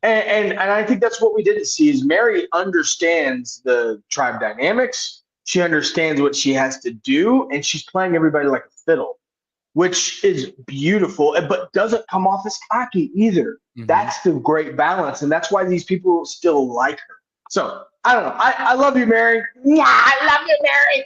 And I think that's what we didn't see is Mary understands the tribe dynamics. She understands what she has to do, and she's playing everybody like a fiddle, which is beautiful, but doesn't come off as cocky either. Mm-hmm. That's the great balance, and that's why these people still like her. So I don't know. I love you, Mary. I love you, Mary.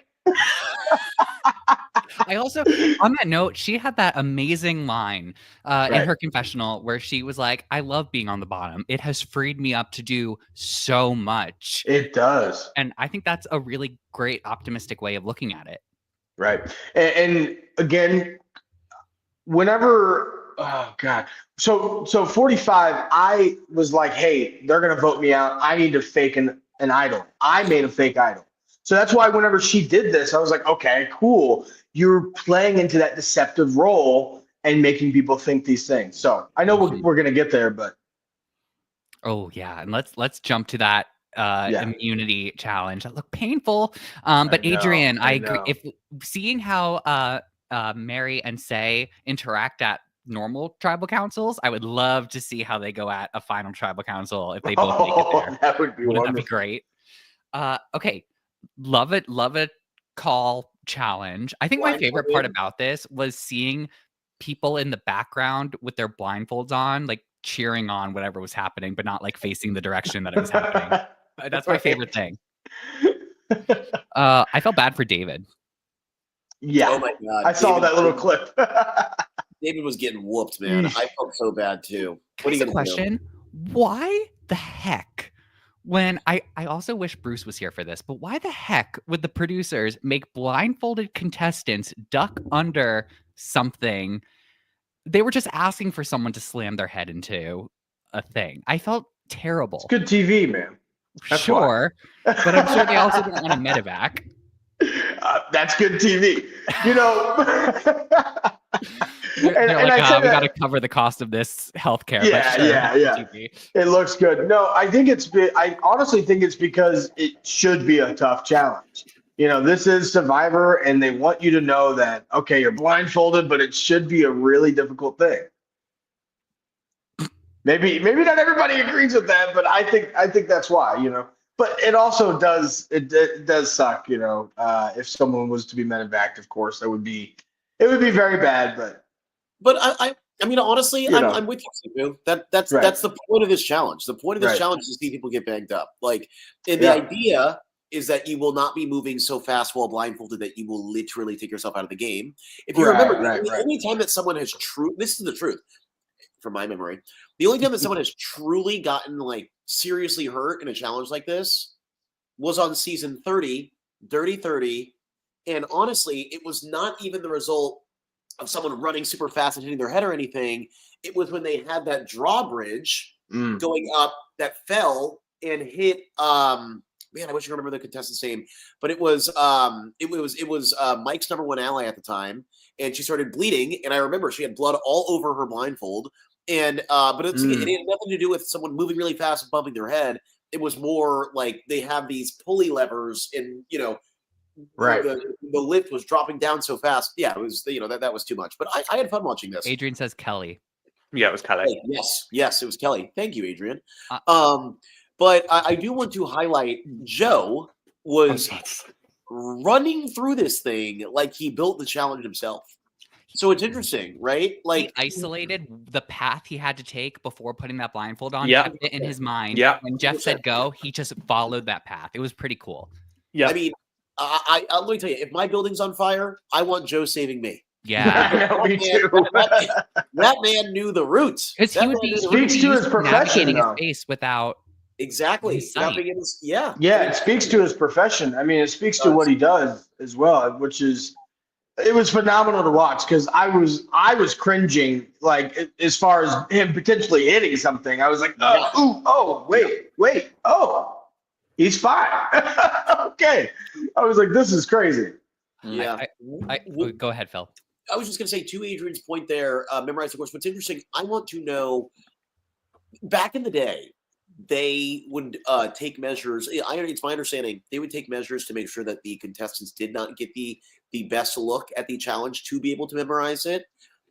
I also, on that note, she had that amazing line in her confessional where she was like, I love being on the bottom. It has freed me up to do so much. It does. And I think that's a really great optimistic way of looking at it. Right. And again, whenever, oh God. So 45, I was like, hey, they're going to vote me out. I need to fake an idol. I made a fake idol. So that's why whenever she did this, I was like, okay, cool. You're playing into that deceptive role and making people think these things. So I know we're going to get there, but. Oh yeah. And let's jump to that immunity challenge. That looked painful. But Adrian, I agree. If seeing how Mary and Say interact at normal tribal councils, I would love to see how they go at a final tribal council if they both make it there. That would be wonderful. That'd be great. Okay. Love it. Call challenge. I think my favorite part about this was seeing people in the background with their blindfolds on, like cheering on whatever was happening, but not like facing the direction that it was happening. That's my favorite thing. I felt bad for David. Yeah. Oh my God. I saw that little clip. David was getting whooped, man. I felt so bad too. What is the question? Why the heck? When I also wish Bruce was here for this, but why the heck would the producers make blindfolded contestants duck under something? They were just asking for someone to slam their head into a thing. I felt terrible. It's good TV, man. That's sure, but I'm sure they also didn't want a medevac. That's good TV. They're like, we got to cover the cost of this healthcare. Yeah. It looks good. No, I honestly think it's because it should be a tough challenge. This is Survivor, and they want you to know that, okay, you're blindfolded, but it should be a really difficult thing. Maybe not everybody agrees with that, but I think that's why, But it also does suck, if someone was to be medevaced, of course, it would be very bad, But I mean, honestly, I'm with you, Sifu. That's the point of this challenge. The point of this challenge is to see people get banged up. Like, and the idea is that you will not be moving so fast while blindfolded that you will literally take yourself out of the game. If you remember, the only time that someone has this is the truth, from my memory, the only time that someone has truly gotten like seriously hurt in a challenge like this was on season 30, Dirty 30. And honestly, it was not even the result of someone running super fast and hitting their head or anything. It was when they had that drawbridge going up that fell and hit man, I wish I remember the contestant's name, but it was Mike's number one ally at the time, and she started bleeding, and I remember she had blood all over her blindfold, And but it had nothing to do with someone moving really fast and bumping their head. It was more like they have these pulley levers, and Right. the lift was dropping down so fast. Yeah, it was that was too much. But I had fun watching this. Adrian says Kelly. Yeah, it was Kelly. Yes, it was Kelly. Thank you, Adrian. But I do want to highlight Joe was running through this thing like he built the challenge himself. So it's interesting, right? Like he isolated the path he had to take before putting that blindfold on. Yeah. Kept it in his mind. Yeah. When Jeff said go, he just followed that path. It was pretty cool. Yeah. I mean, let me tell you, if my building's on fire, I want Joe saving me. Yeah. Me too. That man knew the roots. Because he would be speaks to his profession, navigating though. his space without Exactly. his sight. Yeah. Yeah, it speaks to his profession. I mean, it speaks to what he does as well, which is it was phenomenal to watch because I was cringing like as far as him potentially hitting something. I was like, wait, he's fine. Okay. I was like, this is crazy. Yeah. Go ahead, Phil. I was just going to say, to Adrian's point there, memorize the course. What's interesting, I want to know, back in the day, they would take measures. It's my understanding they would take measures to make sure that the contestants did not get the best look at the challenge to be able to memorize it.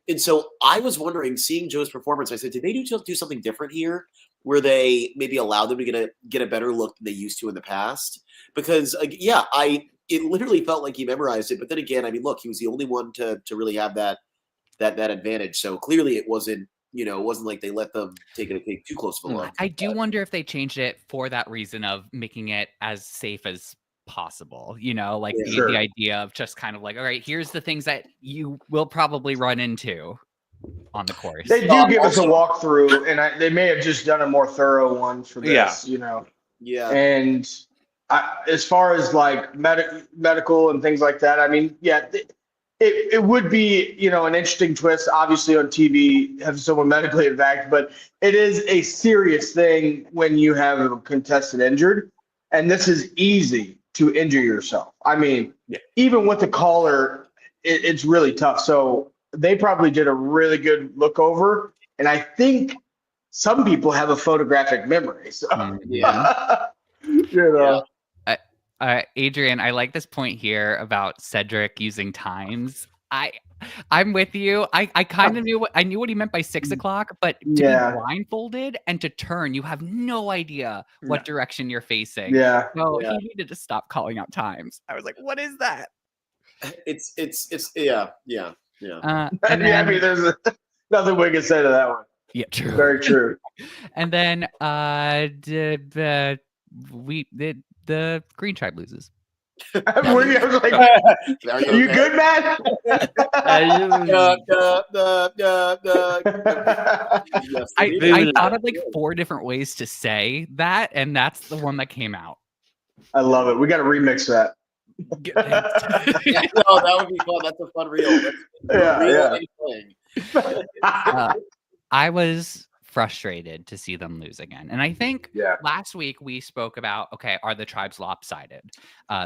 And so I was wondering, seeing Joe's performance, I said, did they do something different here, where they maybe allowed them to get a better look than they used to in the past? Because it literally felt like he memorized it. But then again, I mean, look, he was the only one to really have that advantage. So clearly, it wasn't like they let them take too close of a look. I do wonder if they changed it for that reason of making it as safe as possible. The idea of just kind of like, all right, here's the things that you will probably run into on the course. They do give us a walkthrough, and they may have just done a more thorough one for this. Yeah. And as far as like medical and things like that, I mean, yeah. It would be, an interesting twist, obviously, on TV, have someone medically evac, but it is a serious thing when you have a contestant injured, and this is easy to injure yourself. I mean, even with the collar, it's really tough. So they probably did a really good look over, and I think some people have a photographic memory. So, Adrian, I like this point here about Cedric using times. I'm with you. I kind of knew what he meant by 6 o'clock, but to be blindfolded and to turn, you have no idea what direction you're facing. Yeah. So he needed to stop calling out times. I was like, what is that? It's yeah. I mean, there's nothing we can say to that one. Yeah, true. Very true. And then the Green Tribe loses. I was like, are you good, man? I thought of like 4 different ways to say that, and that's the one that came out. I love it. We got to remix that. That would be fun. That's a fun reel. I was frustrated to see them lose again. And I think last week we spoke about, okay, are the tribes lopsided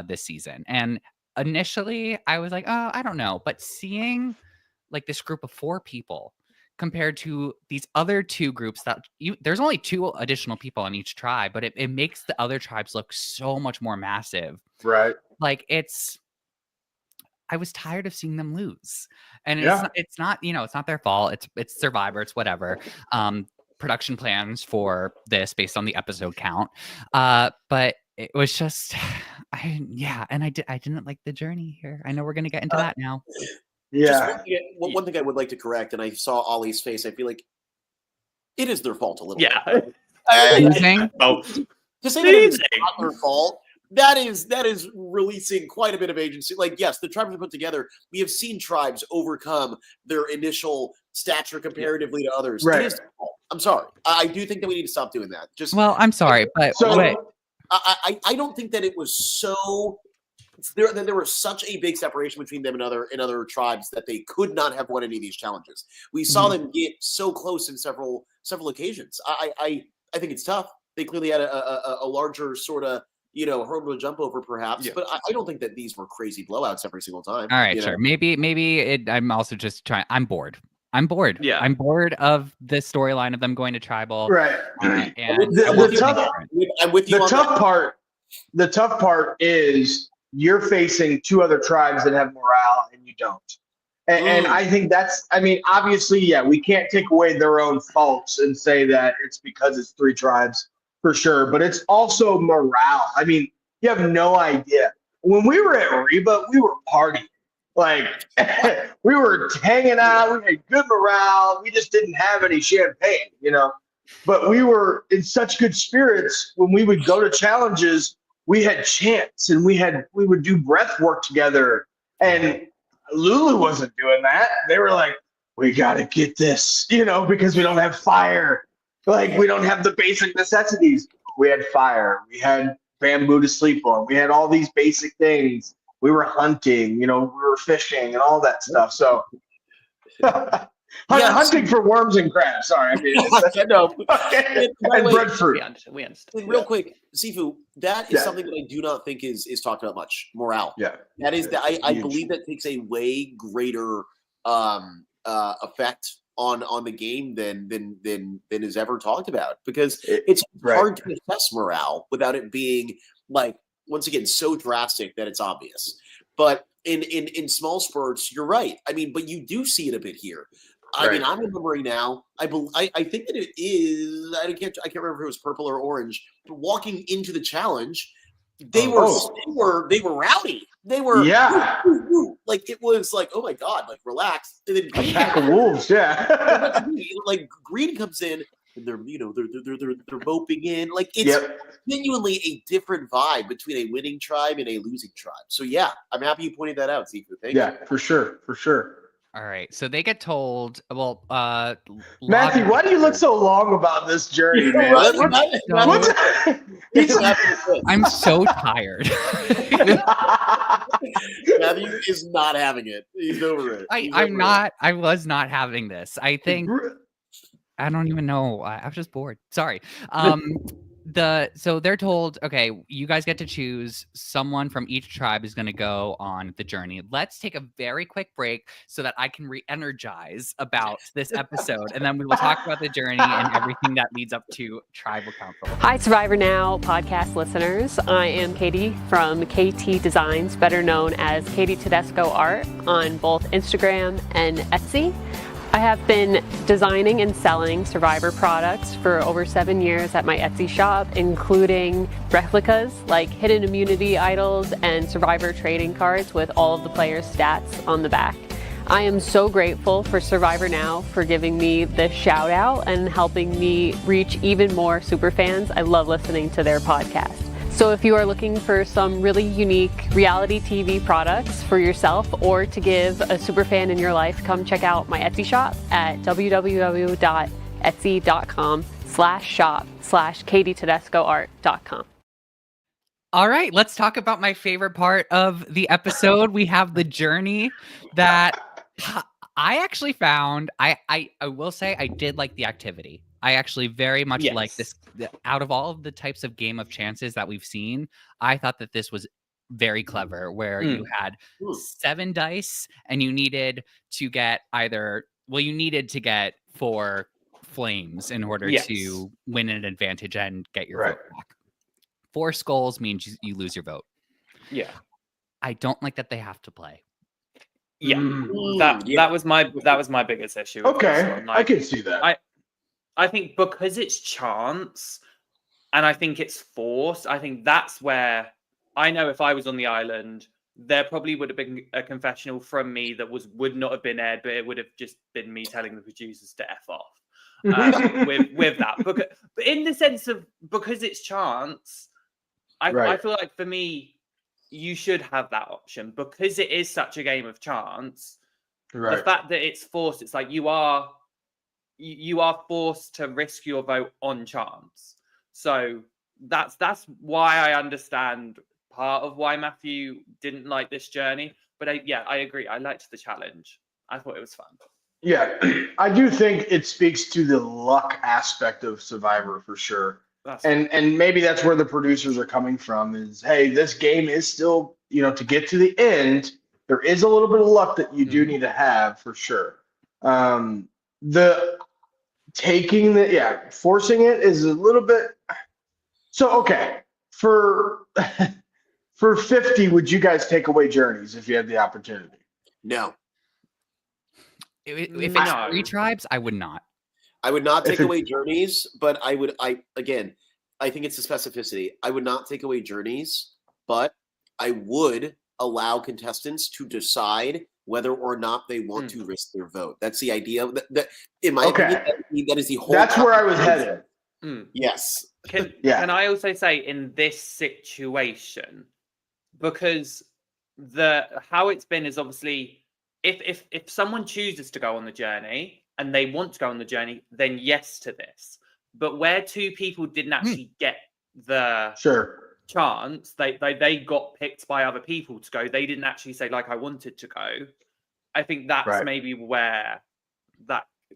this season? And initially I was like, oh, I don't know. But seeing like this group of 4 people compared to these other 2 groups there's only 2 additional people on each tribe, but it makes the other tribes look so much more massive. Right. Like I was tired of seeing them lose. And it's not, it's not their fault. It's Survivor. It's whatever. Production plans for this based on the episode count. But it was just, I didn't like the journey here. I know we're going to get into that now. Yeah. One thing I would like to correct, and I saw Ollie's face, I feel like it is their fault a little bit. To say that it's not their fault, that is releasing quite a bit of agency. Like, yes, the tribes are put together. We have seen tribes overcome their initial stature comparatively to others. Right. It is their fault. I'm sorry. I do think that we need to stop doing that. I'm sorry, but wait. I don't think that it was so. There was such a big separation between them and other tribes that they could not have won any of these challenges. We saw them get so close in several occasions. I think it's tough. They clearly had a larger sort of hurdle to jump over, perhaps. But I don't think that these were crazy blowouts every single time. All right, sure. Maybe I'm also just trying. I'm bored. I'm bored. Yeah. I'm bored of the storyline of them going to tribal. Right. And I'm with you. The tough part is you're facing two other tribes that have morale and you don't. And I think obviously, yeah, we can't take away their own faults and say that it's because it's three tribes for sure, but it's also morale. I mean, you have no idea. When we were at Reba, we were partying. Like, we were hanging out, we had good morale, we just didn't have any champagne, But we were in such good spirits when we would go to challenges. We had chants and we would do breath work together. And Lulu wasn't doing that. They were like, we got to get this, because we don't have fire. Like, we don't have the basic necessities. We had fire. We had bamboo to sleep on. We had all these basic things. We were hunting, we were fishing and all that stuff. So hunting for worms and crabs. Sorry. I mean, and breadfruit. We understand. Real quick, Sifu, that is something that I do not think is talked about much. Morale. Yeah. That is I believe that takes a way greater effect on the game than is ever talked about, because it's hard to assess morale without it being like, once again, so drastic that it's obvious. But in small spurts, you're right. I mean, but you do see it a bit here. I mean, I'm remembering now. I think that it is. I can't remember if it was purple or orange. But walking into the challenge, they were rowdy. They were like, it was like, oh my god, like, relax. And then a pack of wolves, like, green comes in and they're moping in. Like, it's genuinely a different vibe between a winning tribe and a losing tribe. So yeah, I'm happy you pointed that out, Sifu. Thank you. Yeah, for sure. All right, so they get told, Matthew, why do you look so long about this journey, man? I'm so tired. Matthew is not having it. He's over it. I was not having this. I think I don't even know. I was just bored. Sorry. So they're told, okay, you guys get to choose someone from each tribe is going to go on the journey. Let's take a very quick break so that I can re-energize about this episode, and then we will talk about the journey and everything that leads up to Tribal Council. Hi, Survivor Now podcast listeners. I am Katie from KT Designs, better known as Katie Tedesco Art on both Instagram and Etsy. I have been designing and selling Survivor products for over 7 years at my Etsy shop, including replicas like hidden immunity idols and Survivor trading cards with all of the players' stats on the back. I am so grateful for Survivor Now for giving me this shout out and helping me reach even more superfans. I love listening to their podcast. So if you are looking for some really unique reality TV products for yourself or to give a superfan in your life, come check out my Etsy shop at www.etsy.com/shop/KatieTedescoArt.com. All right, let's talk about my favorite part of the episode. We have the journey that I actually found. I will say I did like the activity. I actually very much like this. Out of all of the types of game of chances that we've seen, I thought that this was very clever, where you had 7 dice and you needed to get you needed to get 4 flames in order to win an advantage and get your vote back. 4 skulls means you lose your vote. Yeah. I don't like that they have to play. That was my biggest issue. Okay, I can see that. I think because it's chance and I think it's forced, I think that's where I know if I was on the island, there probably would have been a confessional from me that would not have been aired, but it would have just been me telling the producers to F off with that. But in the sense of, because it's chance, I feel like for me, you should have that option because it is such a game of chance. The fact that it's forced, it's like you are forced to risk your vote on chance. So that's why I understand part of why Matthew didn't like this journey. But I agree. I liked the challenge. I thought it was fun. Yeah, I do think it speaks to the luck aspect of Survivor for sure. And maybe that's where the producers are coming from is, hey, this game is still, to get to the end, there is a little bit of luck that you do need to have for sure. The forcing it is a little bit. So okay, for for 50, would you guys take away journeys if you had the opportunity? No. If it's 3 tribes, I would not. I would not take away journeys, but I think it's the specificity. I would not take away journeys, but I would allow contestants to decide whether or not they want to risk their vote. That's the idea. That in my opinion, that is the whole. That's where I was headed. Yes. Can I also say in this situation, because how it's been is obviously if someone chooses to go on the journey and they want to go on the journey, then yes to this. But where 2 people didn't actually get the chance, they got picked by other people to go. They didn't actually say like I wanted to go. I think that's maybe where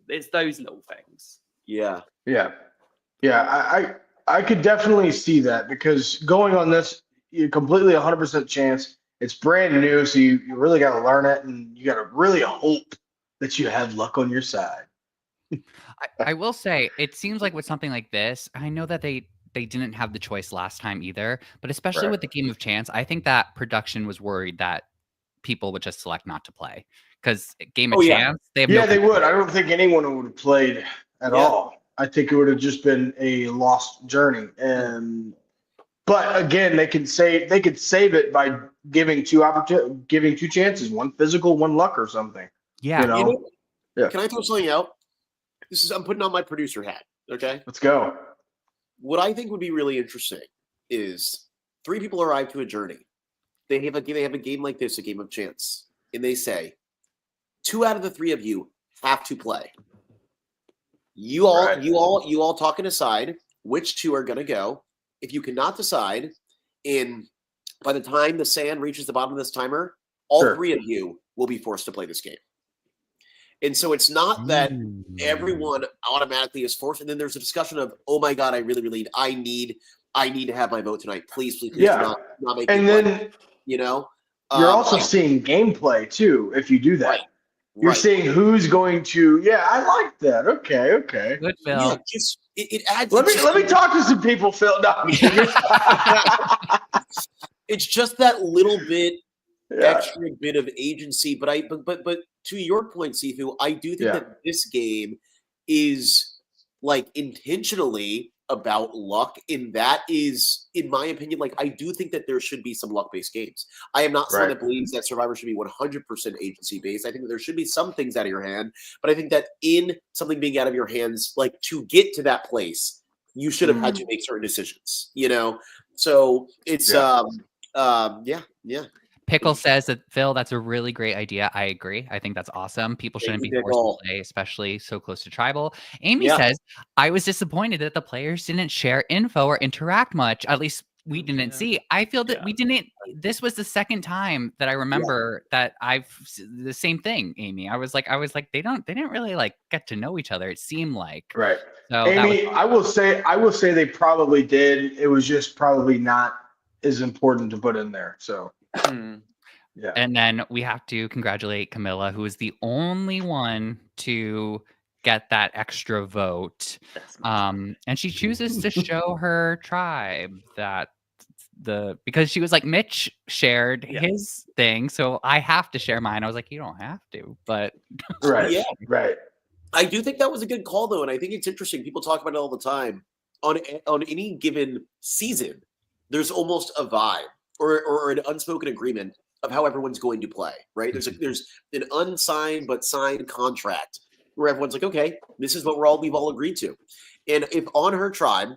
it's those little things. Yeah. I could definitely see that, because going on this, you're completely 100% chance. It's brand new, so you really got to learn it, and you got to really hope that you have luck on your side. I will say, it seems like with something like this, I know that they didn't have the choice last time either, but especially with the game of chance, I think that production was worried that people would just select not to play, because game of chance, they have they would. I don't think anyone would have played at all. I think it would have just been a lost journey. But again, they could save it by giving 2 chances, 1 physical, 1 luck or something. Yeah. Can I throw something out? I'm putting on my producer hat. Okay. Let's go. What I think would be really interesting is 3 people arrive to a journey. They have a game like this, a game of chance, and they say 2 out of the 3 of you have to play. You all talk and decide which 2 are going to go. If you cannot decide, by the time the sand reaches the bottom of this timer, all 3 of you will be forced to play this game. And so it's not that everyone automatically is forced, and then there's a discussion of, oh my god, I really I need to have my vote tonight. Please not make me play. You're also seeing gameplay too if you do that. You're seeing who's going to. Yeah, I like that. Okay. Good, Phil. It adds. Let me talk to some people, Phil. No. It's just that little bit extra bit of agency, but to your point, Sifu, I do think that this game is like intentionally about luck, and that is, in my opinion, like I do think that there should be some luck-based games. I am not someone that believes that Survivor should be 100% agency-based. I think that there should be some things out of your hand, but I think that in something being out of your hands, like to get to that place, you should have had to make certain decisions. So it's Pickle says that, Phil, that's a really great idea. I agree. I think that's awesome. People shouldn't be forced to play, especially so close to tribal. Amy says, I was disappointed that the players didn't share info or interact much. At least we didn't see. I feel that we didn't. This was the second time that I remember that the same thing, Amy. I was like, they didn't really like get to know each other. It seemed like. Right. So Amy, I will say they probably did. It was just probably not as important to put in there. So. Yeah. And then we have to congratulate Camilla, who is the only one to get that extra vote. And she chooses to show her tribe because she was like, Mitch shared his thing, so I have to share mine. I was like, you don't have to, but right. I do think that was a good call, though, and I think it's interesting. People talk about it all the time. On any given season, there's almost a vibe or an unspoken agreement of how everyone's going to play, right? There's an unsigned but signed contract where everyone's like, okay, this is what we've all agreed to. And if on her tribe,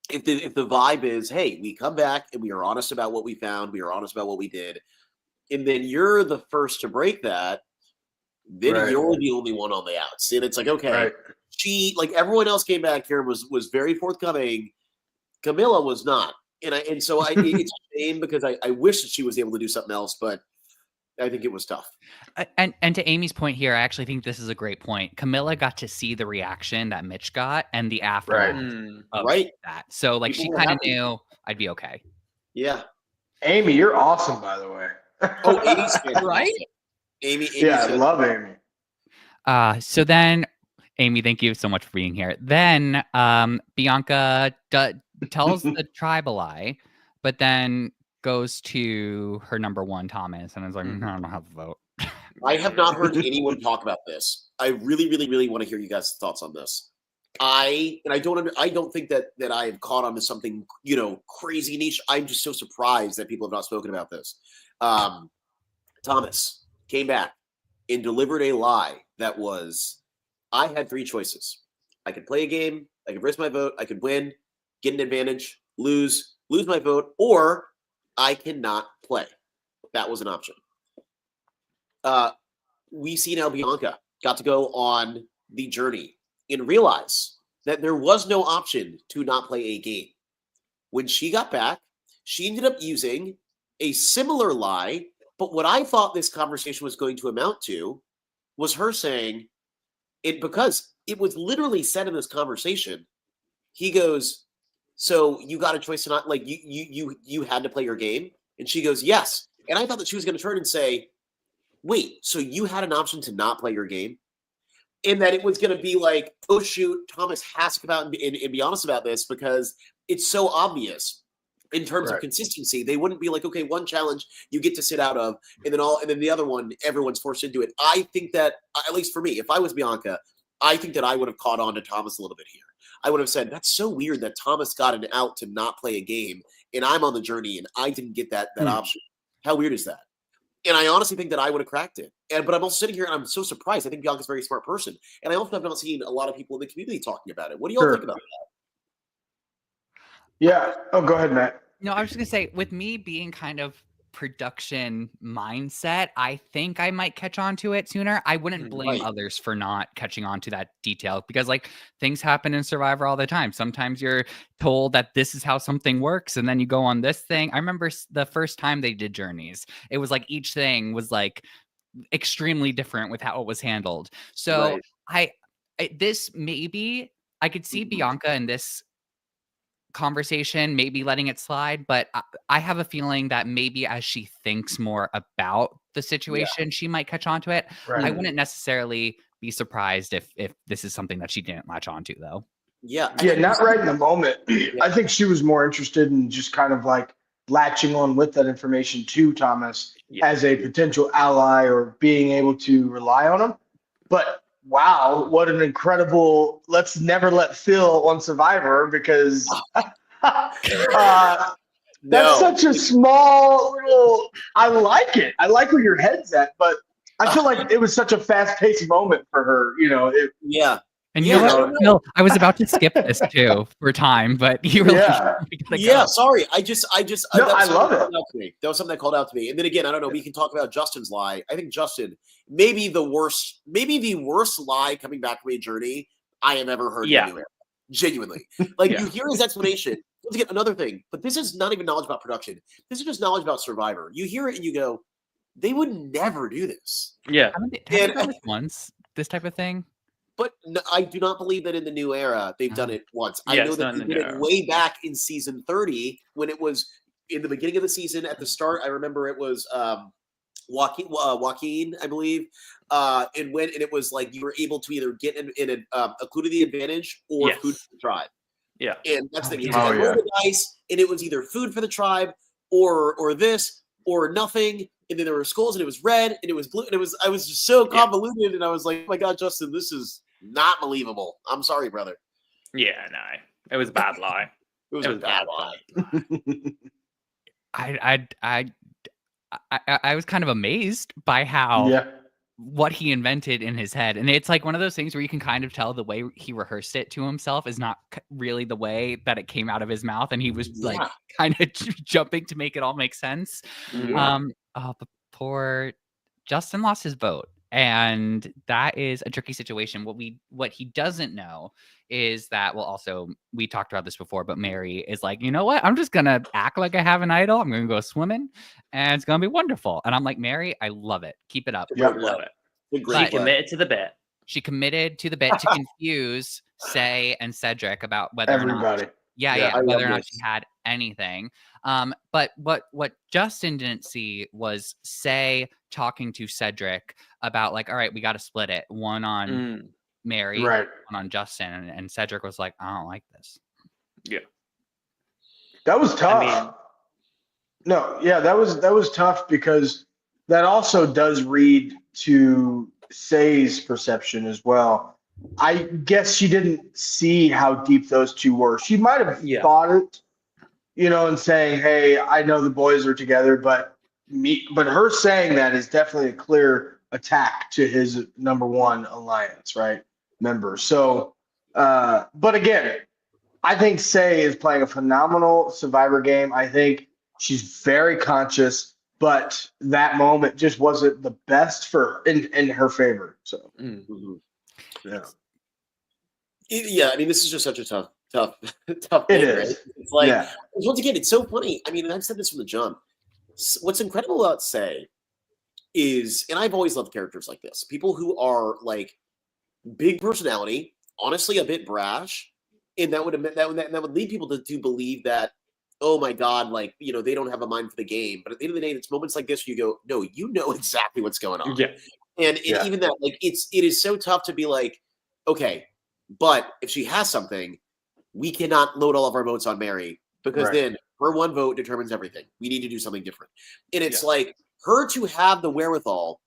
if the vibe is, hey, we come back and we are honest about what we found, we are honest about what we did, and then you're the first to break that, then you're the only one on the outs. And it's like, okay, she, like everyone else came back here and was very forthcoming. Camilla was not. And so it's a shame because I wish that she was able to do something else, but I think it was tough. And to Amy's point here, I actually think this is a great point. Camilla got to see the reaction that Mitch got and the aftermath of that. So like she kind of knew I'd be okay. Yeah. Amy, you're awesome, by the way. Oh, Amy's fantastic. Right? Amy, I love Amy. So then, Amy, thank you so much for being here. Then Bianca tells the tribe a lie, but then goes to her number one, Thomas, and is like, I don't have a vote. I have not heard anyone talk about this. I really, really, really want to hear you guys' thoughts on this. I don't think that I have caught on to something, crazy niche. I'm just so surprised that people have not spoken about this. Thomas came back and delivered a lie that was, I had three choices. I could play a game, I could risk my vote, I could win, get an advantage, lose my vote, or I cannot play. That was an option. We see now Bianca got to go on the journey and realize that there was no option to not play a game. When she got back, she ended up using a similar lie, but what I thought this conversation was going to amount to was her saying it, because it was literally said in this conversation. He goes, so you got a choice to not, like, you had to play your game? And she goes, yes. And I thought that she was going to turn and say, wait, so you had an option to not play your game? And that it was going to be like, oh, shoot, Thomas has to come out and be honest about this, because it's so obvious in terms of consistency. They wouldn't be like, okay, one challenge you get to sit out of, and then the other one, everyone's forced into it. I think that, at least for me, if I was Bianca, I think that I would have caught on to Thomas a little bit here. I would have said, that's so weird that Thomas got an out to not play a game, and I'm on the journey, and I didn't get that option. How weird is that? And I honestly think that I would have cracked it. But I'm also sitting here and I'm so surprised. I think Bianca's a very smart person. And I also have not seen a lot of people in the community talking about it. What do y'all think about that? Yeah. Oh, go ahead, Matt. No, I was just going to say, with me being kind of production mindset, I think I might catch on to it sooner. I wouldn't blame others for not catching on to that detail, because like things happen in Survivor all the time. Sometimes you're told that this is how something works, and then you go on this thing. I remember the first time they did journeys, it was like each thing was like extremely different with how it was handled. So this maybe I could see Bianca in this conversation maybe letting it slide, but I have a feeling that maybe as she thinks more about the situation, she might catch on to it. I wouldn't necessarily be surprised if this is something that she didn't latch onto, though. Not right in the moment. I think she was more interested in just kind of like latching on with that information to Thomas as a potential ally or being able to rely on him. But wow, what an incredible, let's never let Phil on Survivor, because that's such a small little, I like it. I like where your head's at, but I feel like it was such a fast-paced moment for her, And you know what? No, I was about to skip this too for time, but you were sorry. I love it. That was something that called out to me. And then again, I don't know, we can talk about Justin's lie. I think Justin, maybe the worst lie coming back from a journey I have ever heard anywhere. Genuinely. Like you hear his explanation. Let's get another thing, but this is not even knowledge about production. This is just knowledge about Survivor. You hear it and you go, they would never do this. Yeah. Haven't they done this once, this type of thing? But no, I do not believe that in the new era they've done it once. I know that they did it way back in season 30 when it was in the beginning of the season. At the start, I remember it was Joaquin, I believe, and it was like you were able to either get a clue to the advantage or food for the tribe. Yeah, and that's the thing. I rolled the dice, and it was either food for the tribe or this or nothing. And then there were skulls, and it was red, and it was blue, and I was just so convoluted, and I was like, oh my God, Justin, this is not believable. I'm sorry, brother. Yeah, no. It was a bad lie. It was a bad lie. I was kind of amazed by how what he invented in his head. And it's like one of those things where you can kind of tell the way he rehearsed it to himself is not really the way that it came out of his mouth. And he was like kind of jumping to make it all make sense. But poor Justin lost his vote. And that is a tricky situation. What he doesn't know is that, well, also we talked about this before, but Mary is like, you know what? I'm just gonna act like I have an idol. I'm gonna go swimming, and it's gonna be wonderful. And I'm like, Mary, I love it. Keep it up. Love it. She committed to the bit. She committed to the bit to confuse Say and Cedric about whether or not, whether or not she had anything. But what Justin didn't see was Say talking to Cedric about like, all right, we got to split it. One on Mary, Right. one on Justin, and Cedric was like, I don't like this. Yeah. That was tough. I mean, No, yeah, that was tough because that also does read to Say's perception as well. I guess she didn't see how deep those two were. She might have thought it, and saying, "Hey, I know the boys are together," but her saying that is definitely a clear attack to his number one alliance, right, member. So, but again, I think Say is playing a phenomenal Survivor game. I think she's very conscious, but that moment just wasn't the best for in her favor. So, yeah. I mean, this is just such a tough it thing, is. right? It's like once again, it's so funny. I mean, and I've said this from the jump. What's incredible about Say is, and I've always loved characters like this, people who are like big personality, honestly a bit brash. And that would lead people to believe that, oh my God, like, they don't have a mind for the game. But at the end of the day, it's moments like this where you go, no, you know exactly what's going on. Yeah. And even that, like, it is so tough to be like, okay, but if she has something, we cannot load all of our votes on Mary because then her one vote determines everything. We need to do something different. And it's like her to have the wherewithal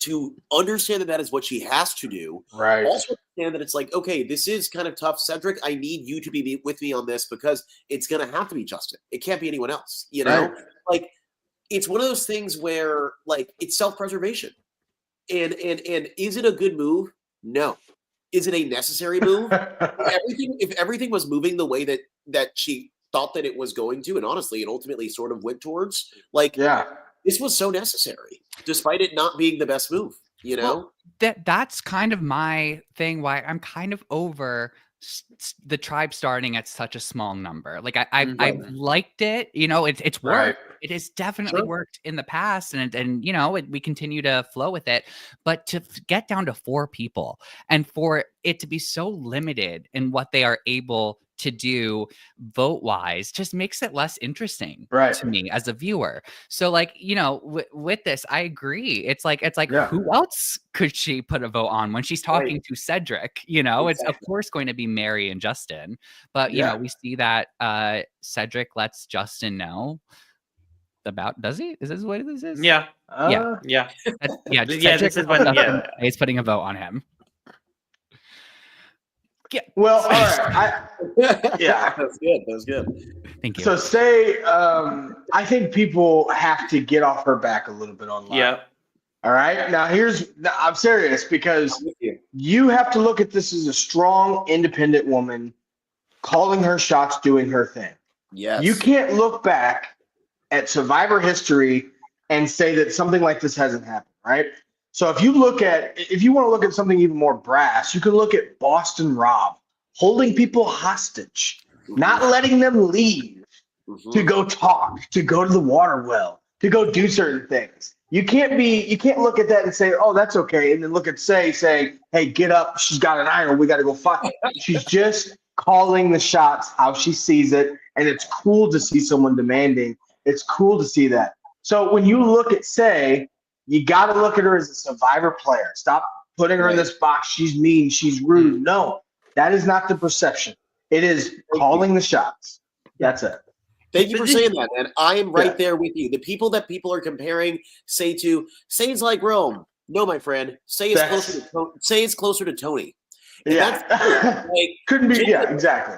to understand that is what she has to do. Right. Also understand that it's like, okay, this is kind of tough. Cedric, I need you to be with me on this because it's going to have to be Justin. It can't be anyone else, Right. Like, it's one of those things where, like, it's self-preservation. And is it a good move? No. Is it a necessary move? If everything was moving the way that she thought that it was going to, and honestly, it ultimately sort of went towards, like, this was so necessary, despite it not being the best move, Well, that's kind of my thing, why I'm kind of over the tribe starting at such a small number. Like I've liked it, it's worked. It has definitely worked in the past, and we continue to flow with it. But to get down to 4 people and for it to be so limited in what they are able to do vote wise just makes it less interesting to me as a viewer. So like, with this, I agree. It's like who else could she put a vote on when she's talking to Cedric? It's of course going to be Mary and Justin, but we see that Cedric lets Justin know about, does he? Is this what this is? Yeah. Yeah. This is when he's putting a vote on him. Yeah. Well, all right. That's good. That's good. Thank you. So Say, I think people have to get off her back a little bit online. Yeah. All right. Now I'm serious because you have to look at this as a strong, independent woman calling her shots, doing her thing. Yes. You can't look back at Survivor history and say that something like this hasn't happened, right? So if you want to look at something even more brass, you can look at Boston Rob holding people hostage, not letting them leave to go talk, to go to the water well, to go do certain things. You can't look at that and say, oh, that's okay. And then look at Say saying, hey, get up. She's got an iron. We got to go fight. She's just calling the shots how she sees it. And it's cool to see someone demanding. It's cool to see that. So when you look at Say, you got to look at her as a Survivor player. Stop putting her in this box. She's mean. She's rude. No, that is not the perception. It is calling the shots. That's it. Thank you for saying that, man. I am right there with you. The people that people are comparing Say to, Say's like Rome. No, my friend. Say is closer to Tony. And that's, couldn't be. Yeah, exactly.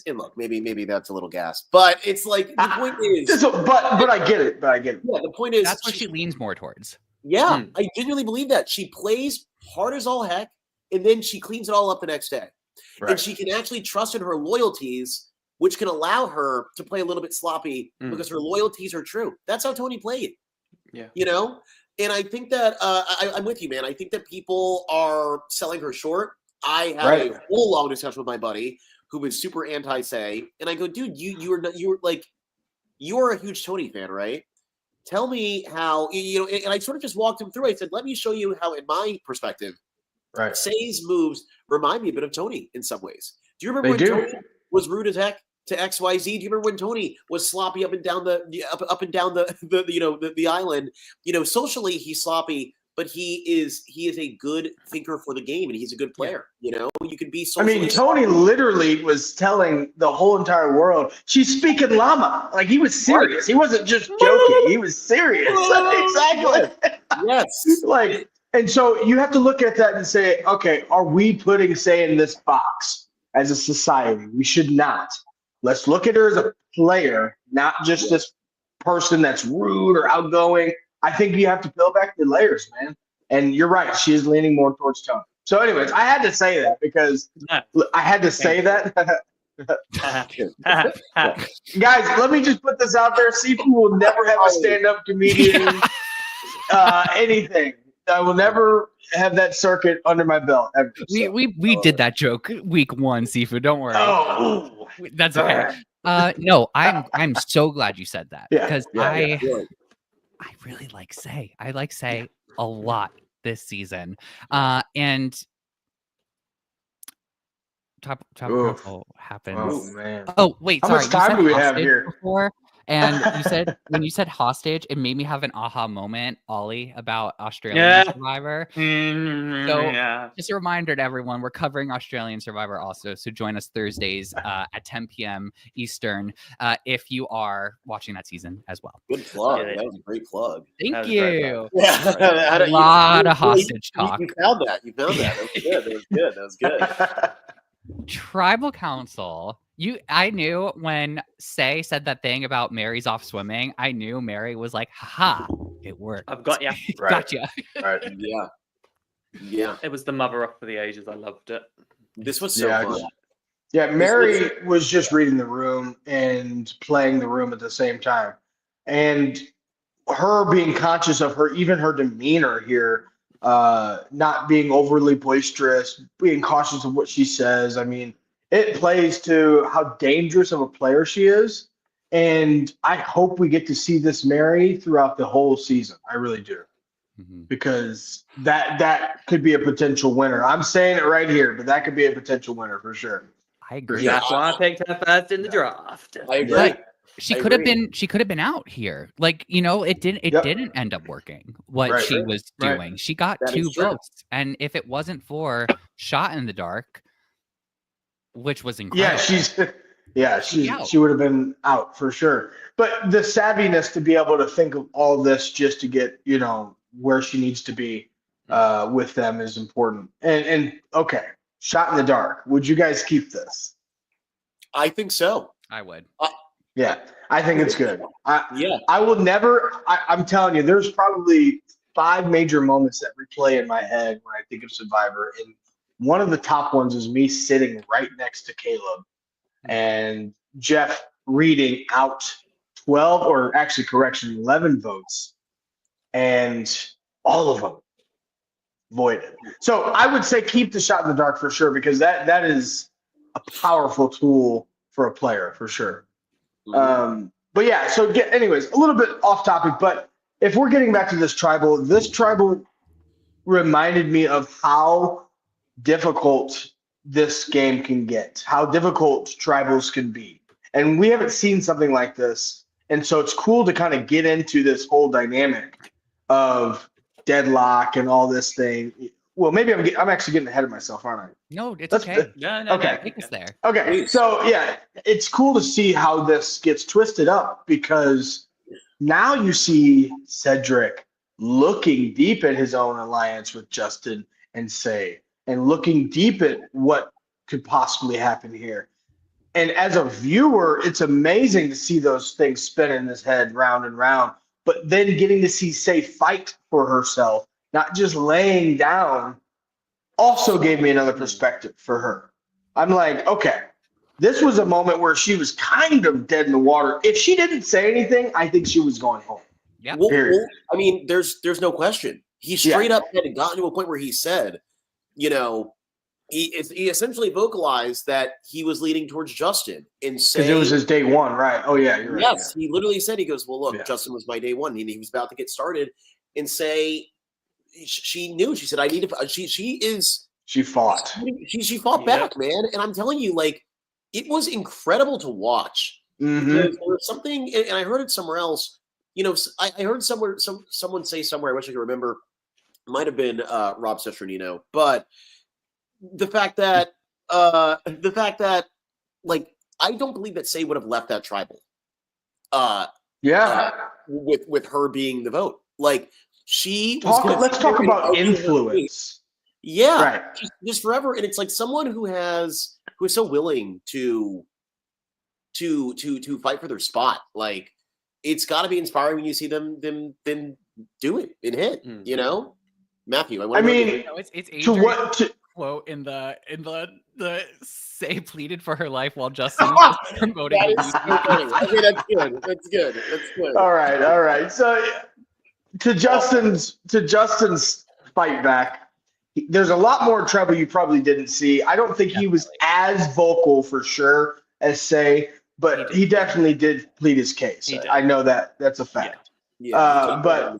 And look, maybe that's a little gas, but it's like the point is. But I get it. Yeah, the point is that's what she leans more towards. Yeah, I genuinely believe that she plays hard as all heck, and then she cleans it all up the next day, and she can actually trust in her loyalties, which can allow her to play a little bit sloppy because her loyalties are true. That's how Tony played. Yeah, and I think that I'm with you, man. I think that people are selling her short. I had a whole long discussion with my buddy who was super anti-Say, and I go, dude, you're a huge Tony fan, right? Tell me how, and I sort of just walked him through. I said, let me show you how, in my perspective, Say's moves remind me a bit of Tony in some ways. Do you remember when Tony was rude as heck to XYZ. Do you remember when Tony was sloppy up and down the island? Socially he's sloppy, but he is a good thinker for the game, and he's a good player. You can be socially. Tony literally was telling the whole entire world, she's speaking llama. Like, he was serious. He wasn't just joking. He was serious. Exactly. Yes. And so you have to look at that and say, okay, are we putting Say in this box as a society? We should not. Let's look at her as a player, not just this person that's rude or outgoing. I think you have to peel back the layers, man. And you're right. She is leaning more towards Tony. So anyways, I had to say that because I had to say that. Guys, let me just put this out there. Sifu will never have a stand-up comedian, anything. I will never have that circuit under my belt ever. We did that joke week 1, Sifu. Don't worry. Oh, that's okay. No, I'm so glad you said that because I really like Say. I like Say a lot this season. And Top Council happens. Oh man. Oh wait, How sorry. much time do we have here? Before, and when you said hostage, it made me have an aha moment, Ollie, about Australian Survivor. So just a reminder to everyone, we're covering Australian Survivor also. So join us Thursdays at 10 p.m. Eastern if you are watching that season as well. Good plug. That was a great plug. Thank you. Yeah. A lot of hostage talk. You found that. That was good. Tribal Council. I knew when Say said that thing about Mary's off swimming, I knew Mary was like, haha, it worked. I've got you. Right. Gotcha. Right. Yeah. It was the mother up for the ages. I loved it. This was so fun. Yeah, Mary was just reading the room and playing the room at the same time. And her being conscious of even her demeanor here, not being overly boisterous, being cautious of what she says. I mean, it plays to how dangerous of a player she is. And I hope we get to see this Mary throughout the whole season. I really do. Because that could be a potential winner. I'm saying it right here, but that could be a potential winner for sure. I agree. That's why I picked her first in the draft. I agree. But she could have been out here. Like, it didn't end up working what she was doing. She got 2 votes. And if it wasn't for Shot in the Dark, which was incredible. She would have been out for sure. But the savviness to be able to think of all this just to get, where she needs to be with them is important. And okay, Shot in the Dark. Would you guys keep this? I think so. I would. Yeah, I think it's good. I will never. I'm telling you, there's probably 5 major moments that replay in my head when I think of Survivor, and one of the top ones is me sitting right next to Caleb and Jeff reading out 12, or actually, 11 votes, and all of them voided. So I would say keep the Shot in the Dark for sure, because that is a powerful tool for a player for sure. But yeah, so anyways, a little bit off topic, but if we're getting back to this tribal reminded me of how difficult this game can get, how difficult tribals can be. And we haven't seen something like this. And so it's cool to kind of get into this whole dynamic of deadlock and all this thing. Well, maybe I'm actually getting ahead of myself, aren't I? No, it's okay. No, Take us there. Okay, so yeah, it's cool to see how this gets twisted up, because now you see Cedric looking deep at his own alliance with Justin and Say, and looking deep at what could possibly happen here. And as a viewer, it's amazing to see those things spin in his head round and round, but then getting to see Say fight for herself, not just laying down, also gave me another perspective for her. I'm like, okay, this was a moment where she was kind of dead in the water. If she didn't say anything, I think she was going home. Yeah. Well, I mean, there's no question. He straight up had gotten to a point where he said, he essentially vocalized that he was leaning towards Justin, and Say, because it was his day 1, right? Oh yeah, you're right. Yes, he literally said, he goes, well, look, Justin was my day 1. He was about to get started, and Say, she knew. She said, I need to. She fought. She fought back, man. And I'm telling you, like, it was incredible to watch. Mhm. Because there was something, and I heard it somewhere else. You know, I heard someone say somewhere. I wish I could remember. It might have been Rob Cesternino, but the fact that like I don't believe that Say would have left that tribal. Yeah. With her being the vote, like she was Let's talk about influence. Yeah, Right. just forever, and it's like someone who is so willing to fight for their spot. Like it's got to be inspiring when you see them do it and hit. You know, Matthew. I mean, it's to Adrian's what quote in the Say pleaded for her life while Justin was promoting. That is so funny. Okay, that's good. That's good. That's good. All right. So to Justin's fight back, there's a lot more trouble you probably didn't see. I don't think he was as vocal for sure as Say, but he definitely did plead his case. I know that's a fact. Yeah. But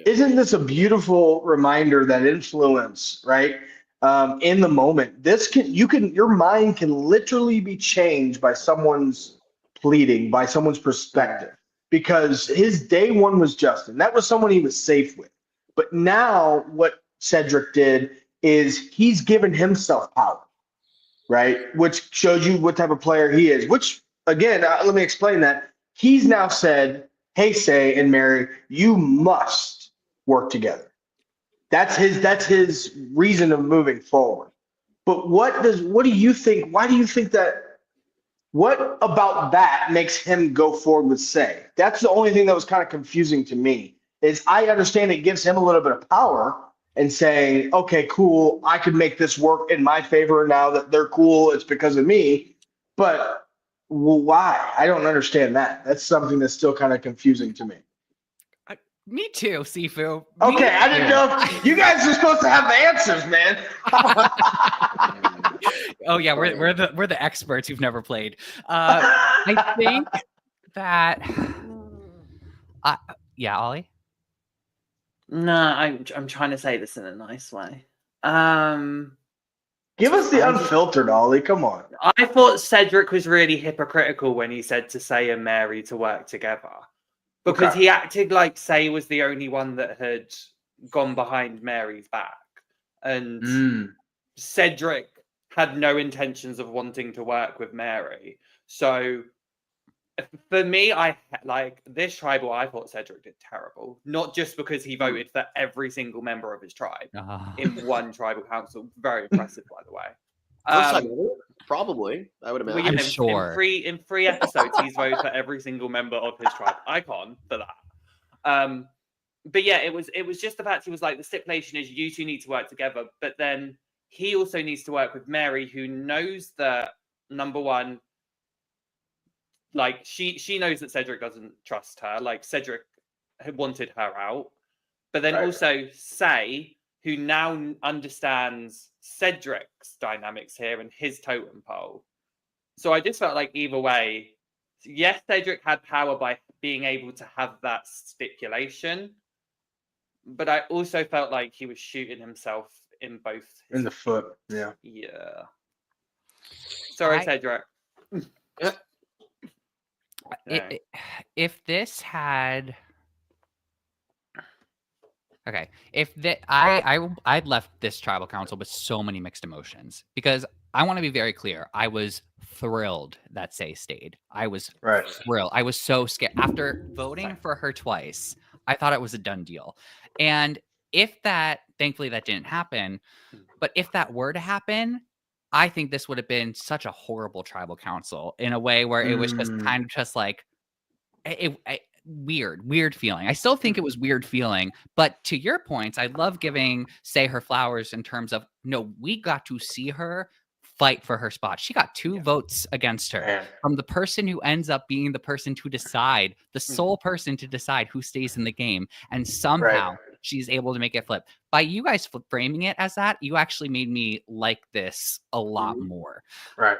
isn't this a beautiful reminder that influence, right? In the moment, your mind can literally be changed by someone's pleading, by someone's perspective, because his day one was Justin. That was someone he was safe with. But now what Cedric did is he's given himself power, right? Which shows you what type of player he is, which again, let me explain that. He's now said, hey, Say and Mary, you must work together. That's his reason of moving forward. But what do you think? Why do you think that? What about that makes him go forward with Say? That's the only thing that was kind of confusing to me. Is I understand it gives him a little bit of power and saying, okay, cool, I could make this work in my favor now that they're cool. It's because of me. But why? I don't understand that. That's something that's still kind of confusing to me. Me too, Sifu. Okay, I didn't know. You guys are supposed to have the answers, man. Oh yeah, we're the experts who've never played. I think that. Yeah, Ollie. No, I'm trying to say this in a nice way. Give us the unfiltered, Ollie. Come on. I thought Cedric was really hypocritical when he said to Say and Mary to work together. Because he acted like Say was the only one that had gone behind Mary's back. And Cedric had no intentions of wanting to work with Mary. So for me, I like this tribal, I thought Cedric did terrible. Not just because he voted for every single member of his tribe in one tribal council. Very impressive, by the way. First time ever? Probably, I would imagine. I'm sure. In three episodes, he's voted for every single member of his tribe. Icon for that. But yeah, it was just the fact he was like, the stipulation is you two need to work together, but then he also needs to work with Mary, who knows that, number one, like she knows that Cedric doesn't trust her. Like Cedric had wanted her out, but then also Say, who now understands Cedric's dynamics here and his totem pole. So I just felt like either way, yes, Cedric had power by being able to have that stipulation, but I also felt like he was shooting himself in both in the foot. Yeah. Sorry, Cedric. If this had. Okay, I'd left this tribal council with so many mixed emotions because I want to be very clear. I was thrilled that Say stayed. I was thrilled. I was so scared after voting for her twice. I thought it was a done deal. And thankfully that didn't happen. But if that were to happen, I think this would have been such a horrible tribal council in a way where it was just kind of just like weird feeling. I still think it was weird feeling, but to your points, I love giving Say her flowers in terms of, no, we got to see her fight for her spot. She got 2 votes against her from the person who ends up being the person to decide, the sole person to decide who stays in the game. And somehow she's able to make it flip. By you guys framing it as that, you actually made me like this a lot more. Right.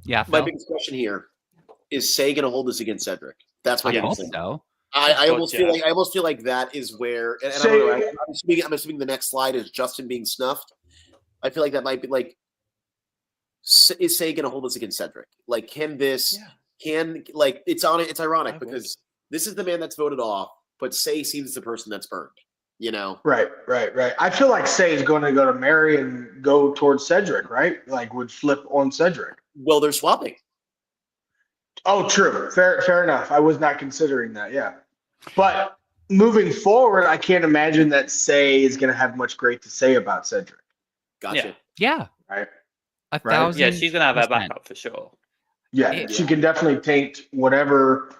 Yeah. My biggest question here is Say going to hold this against Cedric? That's my hope so. I almost feel like that is where, and I don't know. I'm assuming the next slide is Justin being snuffed. I feel like that might be like is Say going to hold us against Cedric? Like, can this? Can like it's on it? It's ironic because this is the man that's voted off, but Say seems the person that's burned. You know? Right. I feel like Say is going to go to Mary and go towards Cedric, right? Like would flip on Cedric. Well, they're swapping. Oh, true. Fair enough. I was not considering that. Yeah, but moving forward, I can't imagine that Say is going to have much great to say about Cedric. Gotcha. Yeah. Right. 1,000%. Yeah, she's gonna have her back up for sure. Yeah, she can definitely taint whatever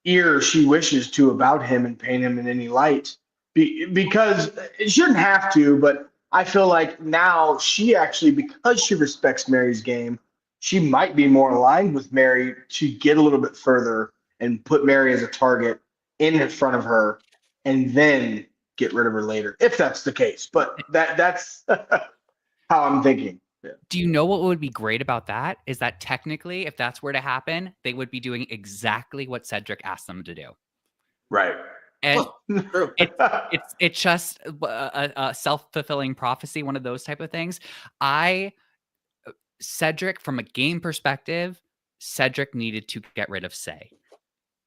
ear she wishes to about him and paint him in any light. Because it shouldn't have to, but I feel like now she actually, because she respects Mary's game, she might be more aligned with Mary to get a little bit further and put Mary as a target in front of her and then get rid of her later, if that's the case. But that's how I'm thinking. Yeah. Do you know what would be great about that? Is that technically, if that's were to happen, they would be doing exactly what Cedric asked them to do. Right. And it's just a self-fulfilling prophecy, one of those type of things. Cedric, from a game perspective, Cedric needed to get rid of Say.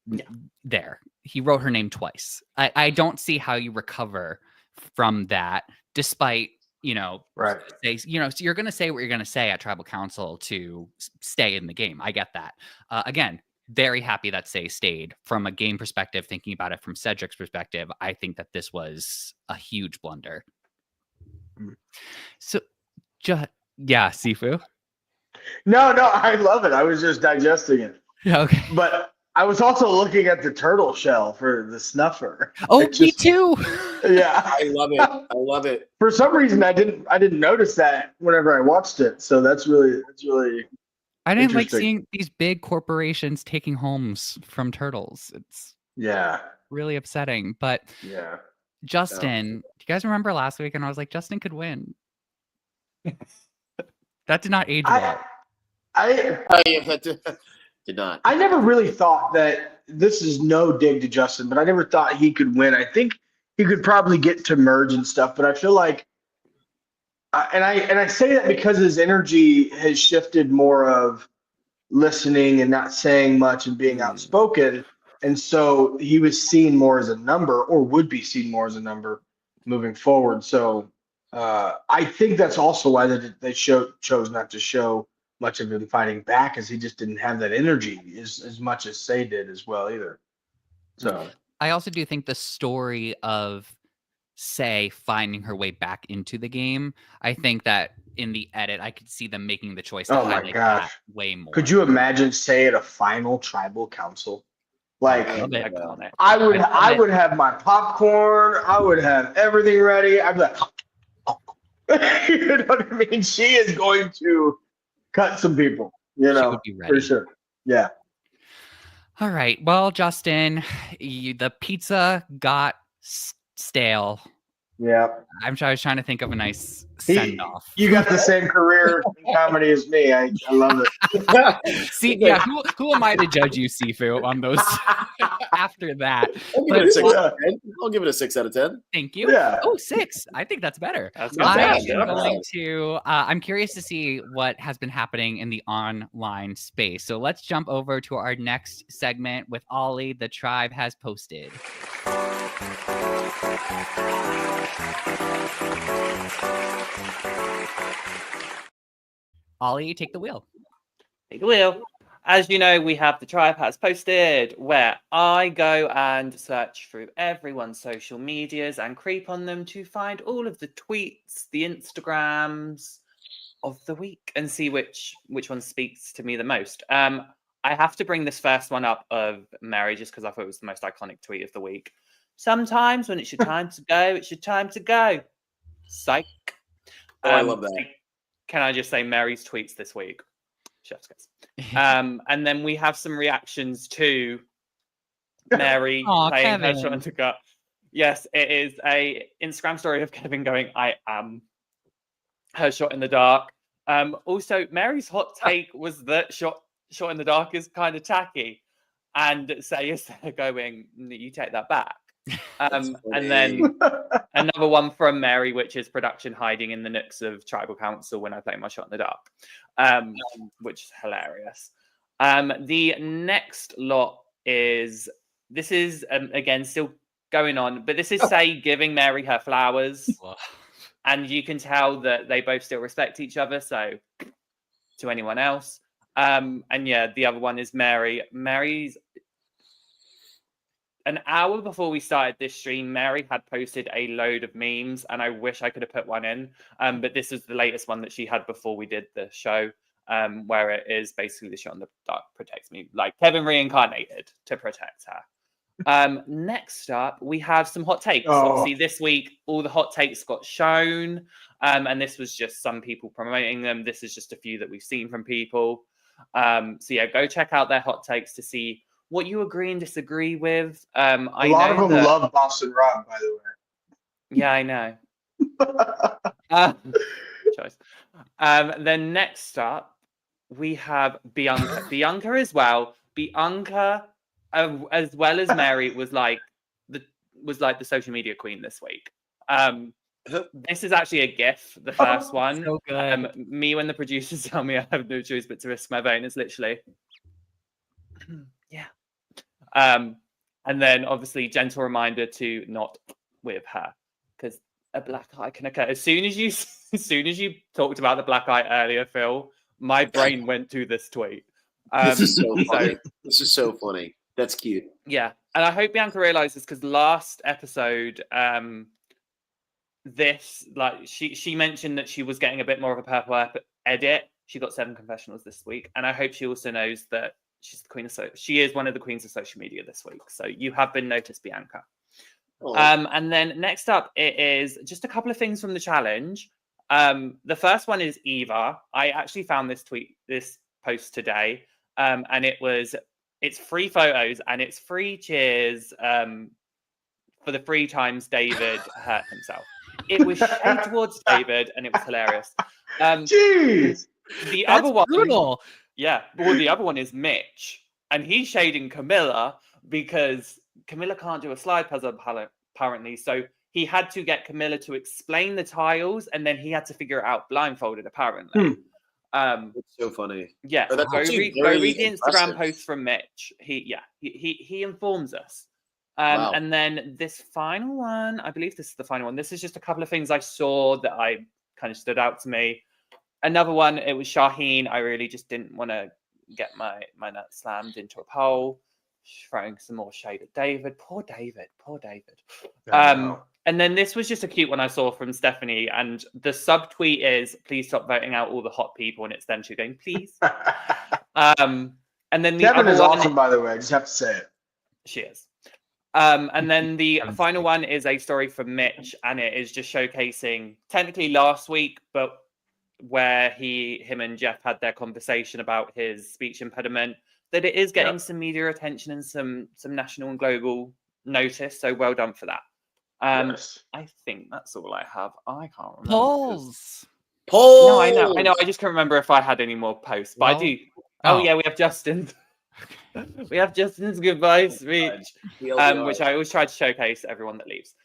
Yeah. There. He wrote her name twice. I don't see how you recover from that, despite, say, so you're going to say what you're going to say at Tribal Council to stay in the game. I get that. Again, very happy that Say stayed. From a game perspective, thinking about it from Cedric's perspective, I think that this was a huge blunder. So, yeah, Sifu. No, I love it. I was just digesting it. Okay. But I was also looking at the turtle shell for the snuffer. Oh, me too. Yeah. I love it. For some reason I didn't notice that whenever I watched it. So that's really I didn't like seeing these big corporations taking homes from turtles. It's really upsetting. But Justin, do you guys remember last week? And I was like, Justin could win. That did not age well. Did not. I never really thought that, this is no dig to Justin, but I never thought he could win. I think he could probably get to merge and stuff, but I feel like, and I say that because his energy has shifted more of listening and not saying much and being outspoken, and so he was seen more as a number, or would be seen more as a number moving forward. So I think that's also why they chose not to show much of him fighting back, as he just didn't have that energy as much as Say did as well either. So I also do think the story of Say finding her way back into the game, I think that in the edit, I could see them making the choice to highlight that way more. Could you imagine Say at a final Tribal Council? Like, I would have my popcorn. I would have everything ready. I'd be like, you know what I mean? She is going to cut some people, for sure. Yeah. All right. Well, Justin, the pizza got stale. Yeah. I was trying to think of a nice send off. You got the same career in comedy as me. I love it. See, yeah, who am I to judge you, Sifu, on those after that? I'll give it a 6 out of 10. Thank you. Yeah. Oh, 6. I think that's better. I'm curious to see what has been happening in the online space. So let's jump over to our next segment with Ollie. The tribe has posted. Ollie, take the wheel. Take the wheel. As you know, we have the tribe has posted, where I go and search through everyone's social medias and creep on them to find all of the tweets, the Instagrams of the week, and see which one speaks to me the most. I have to bring this first one up of Mary, just because I thought it was the most iconic tweet of the week. Sometimes when it's your time to go, it's your time to go. Psych. I love that. Can I just say Mary's tweets this week? Chef's kiss. And then we have some reactions to Mary playing her shot into gut. Yes, it is a Instagram story of Kevin going, I am her shot in the dark. Also, Mary's hot take was that shot in the dark is kind of tacky. And Say is going, you take that back. That's And then another one from Mary, which is production hiding in the nooks of tribal council when I play my shot in the dark, which is hilarious. The next lot is again still going on, but this is Say giving Mary her flowers, and you can tell that they both still respect each other. So to anyone else, and yeah, the other one is Mary's. An hour before we started this stream, Mary had posted a load of memes, and I wish I could have put one in. But this is the latest one that she had before we did the show, where it is basically the shot in the dark protects me, like Kevin reincarnated to protect her. Next up, we have some hot takes. Obviously, this week, all the hot takes got shown, and this was just some people promoting them. This is just a few that we've seen from people. So yeah, go check out their hot takes to see what you agree and disagree with. A lot of them love Boston Rob, by the way. Yeah, I know. Choice. Then next up, we have Bianca. Bianca as well. Bianca, as well as Mary, was like the social media queen this week. This is actually a GIF, the first one. So good. Me when the producers tell me I have no choice but to risk my vein. It's literally, yeah. And then obviously gentle reminder to not with her, because a black eye can occur. As soon as you talked about the black eye earlier, Phil, my brain went to this tweet. This is so funny. This is so funny. That's cute. Yeah, and I hope Bianca realizes, because last episode, she mentioned that she was getting a bit more of a purple edit. She got 7 confessionals this week, and I hope she also knows that she's the queen of she is one of the queens of social media this week. So you have been noticed, Bianca. Oh. And then next up, it is just a couple of things from the challenge. The first one is Eva. I actually found this post today, and it's free photos and it's free cheers for the 3 times David hurt himself. It was shade towards David, and it was hilarious. Jeez, Other one, brutal. Yeah, well, the other one is Mitch, and he's shading Camilla because Camilla can't do a slide puzzle apparently. So he had to get Camilla to explain the tiles, and then he had to figure it out blindfolded apparently. It's so funny. Yeah, go read the Instagram post from Mitch. He informs us. Wow. And then this final one, I believe this is the final one. This is just a couple of things I saw that I kind of stood out to me. Another one, it was Shaheen. I really just didn't want to get my nut slammed into a pole. Throwing some more shade at David. Poor David. And then this was just a cute one I saw from Stephanie. And the subtweet is, please stop voting out all the hot people. And it's them two going, please. And then the Kevin other is one, awesome, by the way. I just have to say it. She is. And then the final one is a story from Mitch. And it is just showcasing, technically last week, but where him and Jeff had their conversation about his speech impediment, that it is getting some media attention and some national and global notice. So well done for that. Yes. I think that's all I have. I can't remember. Polls. No, I know. I just can't remember if I had any more posts, but I do. Oh yeah, we have Justin. We have Justin's goodbye speech, which I always try to showcase everyone that leaves.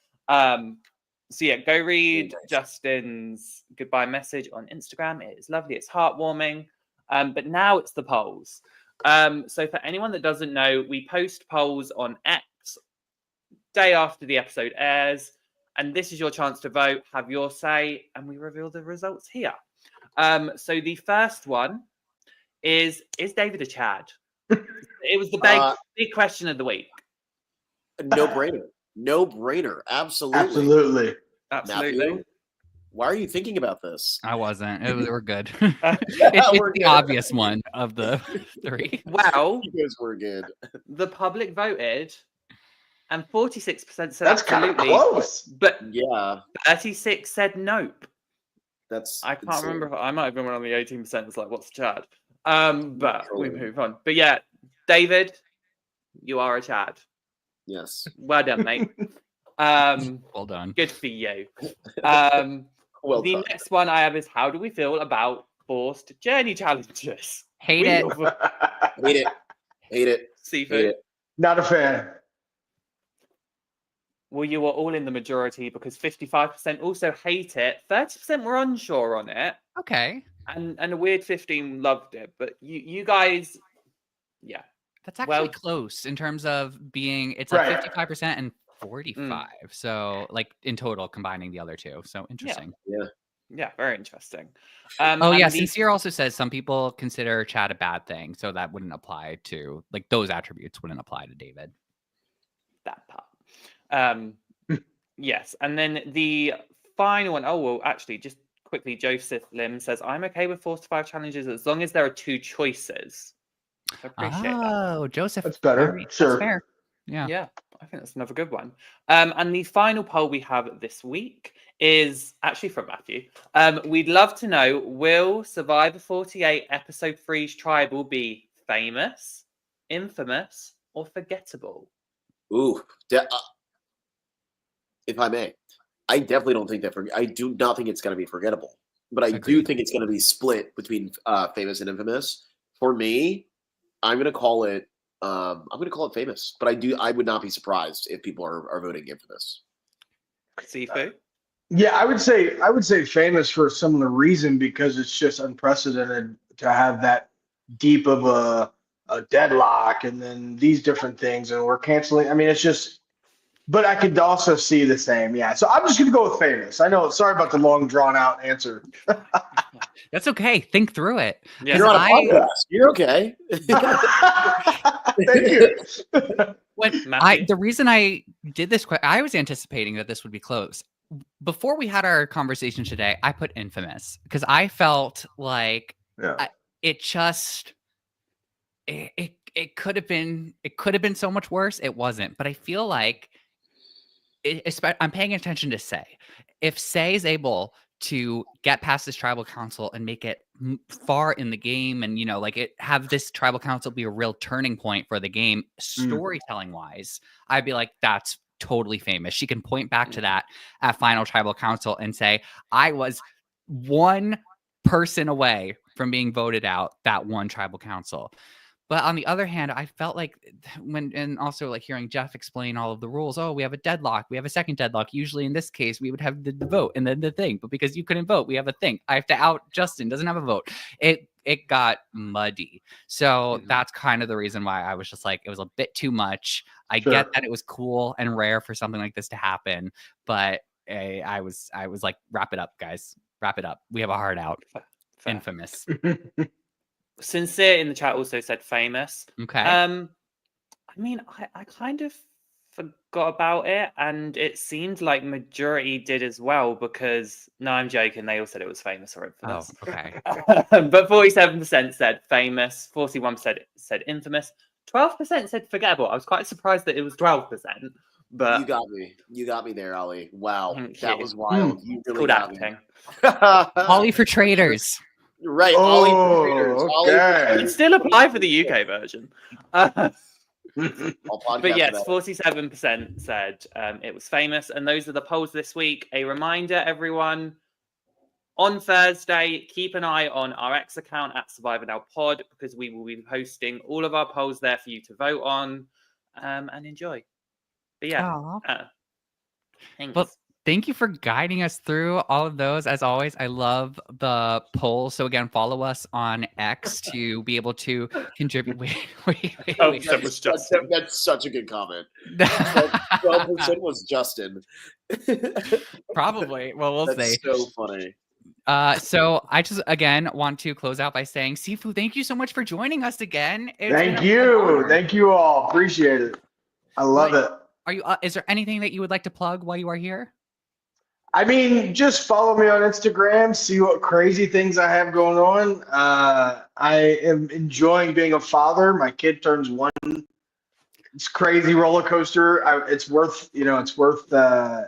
So yeah, go read Justin's goodbye message on Instagram. It is lovely. It's heartwarming. But now it's the polls. So for anyone that doesn't know, we post polls on X day after the episode airs. And this is your chance to vote, have your say, and we reveal the results here. So the first one is David a Chad? It was the big question of the week. No brainer. Absolutely. Matthew, why are you thinking about this? I wasn't. We're good. It's the obvious one of the 3. Well, you guys were good. The public voted, and 46% said that's absolutely. Kind of close. But yeah, 36 said nope. I can't remember. If I might have been one of the 18%. That's like, what's Chad? But we move on. But yeah, David, you are a Chad. Yes. Well done, mate. Well done. Good for you. Well the done. next one I have is, how do we feel about forced journey challenges? Hate it. Hate it. Seafood. Hate it. Not a fan. well, you were all in the majority because 55% also hate it. 30% were unsure on it. Okay. And a weird 15 loved it. But you guys, yeah. That's actually close in terms of being, it's like 55% and 45. So like in total, combining the other two. So interesting. Yeah, very interesting. Sincere also says some people consider chat a bad thing. So that wouldn't apply to, like, those attributes wouldn't apply to David. That part. Yes. And then the final one, actually, just quickly, Joseph Lim says, I'm okay with 4 to 5 challenges as long as there are 2 choices. I appreciate that. Oh, Joseph. That's better. Sure. That's fair. Yeah, I think that's another good one. And the final poll we have this week is actually from Matthew. We'd love to know, will Survivor 48 episode 3's tribal be famous, infamous, or forgettable? Ooh, if I may, I definitely don't think that. I do not think it's going to be forgettable, but I do think it's going to be split between famous and infamous. For me, I'm going to call it. I'm going to call it famous, but I would not be surprised if people are voting infamous. Sifu? Yeah, I would say famous for a similar reason, because it's just unprecedented to have that deep of a deadlock and then these different things, and we're canceling. I mean, it's just. But I could also see the same, yeah. So I'm just going to go with famous. I know. Sorry about the long, drawn-out answer. That's okay. Think through it. Yeah. You're on a podcast. You're okay. Thank you. The reason I did this, I was anticipating that this would be close. Before we had our conversation today, I put infamous because I felt like it could have been so much worse. It wasn't, but I feel like I'm paying attention to Say. If Say is able to get past this tribal council and make it far in the game, and have this tribal council be a real turning point for the game, storytelling wise, I'd be like, that's totally famous. She can point back to that at final tribal council and say, I was one person away from being voted out that one tribal council. But on the other hand, I felt like and also like hearing Jeff explain all of the rules. Oh, we have a deadlock. We have a second deadlock. Usually in this case, we would have the vote and then the thing. But because you couldn't vote, we have a thing. I have to out Justin. Doesn't have a vote. It got muddy. So that's kind of the reason why I was just like, it was a bit too much. I get that it was cool and rare for something like this to happen. But I was like, wrap it up, guys. Wrap it up. We have a hard out. Fair. Infamous. Sincere in the chat also said famous. Okay. I mean, I kind of forgot about it, and it seemed like majority did as well, because no, I'm joking. They all said it was famous or infamous. Oh, okay. But 47% said famous, 41% said infamous, 12% said forgettable. I was quite surprised that it was 12%. But you got me there, Ollie. Wow, that was wild. You really got acting. Ollie for traders. Right. Okay. It still apply for the UK version. But yes, 47% said it was famous. And those are the polls this week. A reminder, everyone, on Thursday, keep an eye on our X account at Survivor Now Pod, because we will be posting all of our polls there for you to vote on and enjoy. But yeah. Thanks. Thank you for guiding us through all of those. As always, I love the poll. So again, follow us on X to be able to contribute. Wait. That's such a good comment. 12% was Justin. Probably. Well, we'll see. So funny. So I just again want to close out by saying, Sifu, thank you so much for joining us again. Thank you all. Appreciate it. I love it. Are you? Is there anything that you would like to plug while you are here? I mean, just follow me on Instagram, see what crazy things I have going on. I am enjoying being a father. My kid turns 1. It's crazy roller coaster. It's worth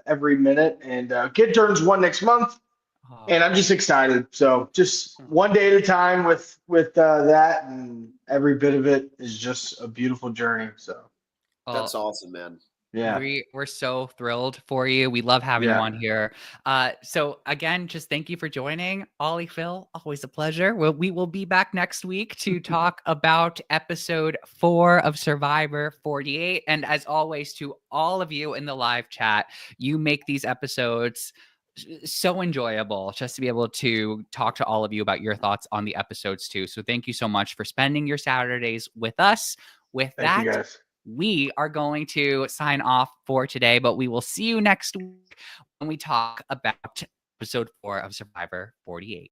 every minute. And kid turns 1 next month, and I'm just excited. So just one day at a time with that, and every bit of it is just a beautiful journey. So that's awesome, man. Yeah. We're so thrilled for you. We love having you Yeah. on here. So again, just thank you for joining. Ollie, Phil, always a pleasure. We will be back next week to talk about episode 4 of Survivor 48. And as always, to all of you in the live chat, you make these episodes so enjoyable just to be able to talk to all of you about your thoughts on the episodes too. So thank you so much for spending your Saturdays with us. With Thank that, you guys. we are going to sign off for today, but we will see you next week when we talk about episode 4 of Survivor 48.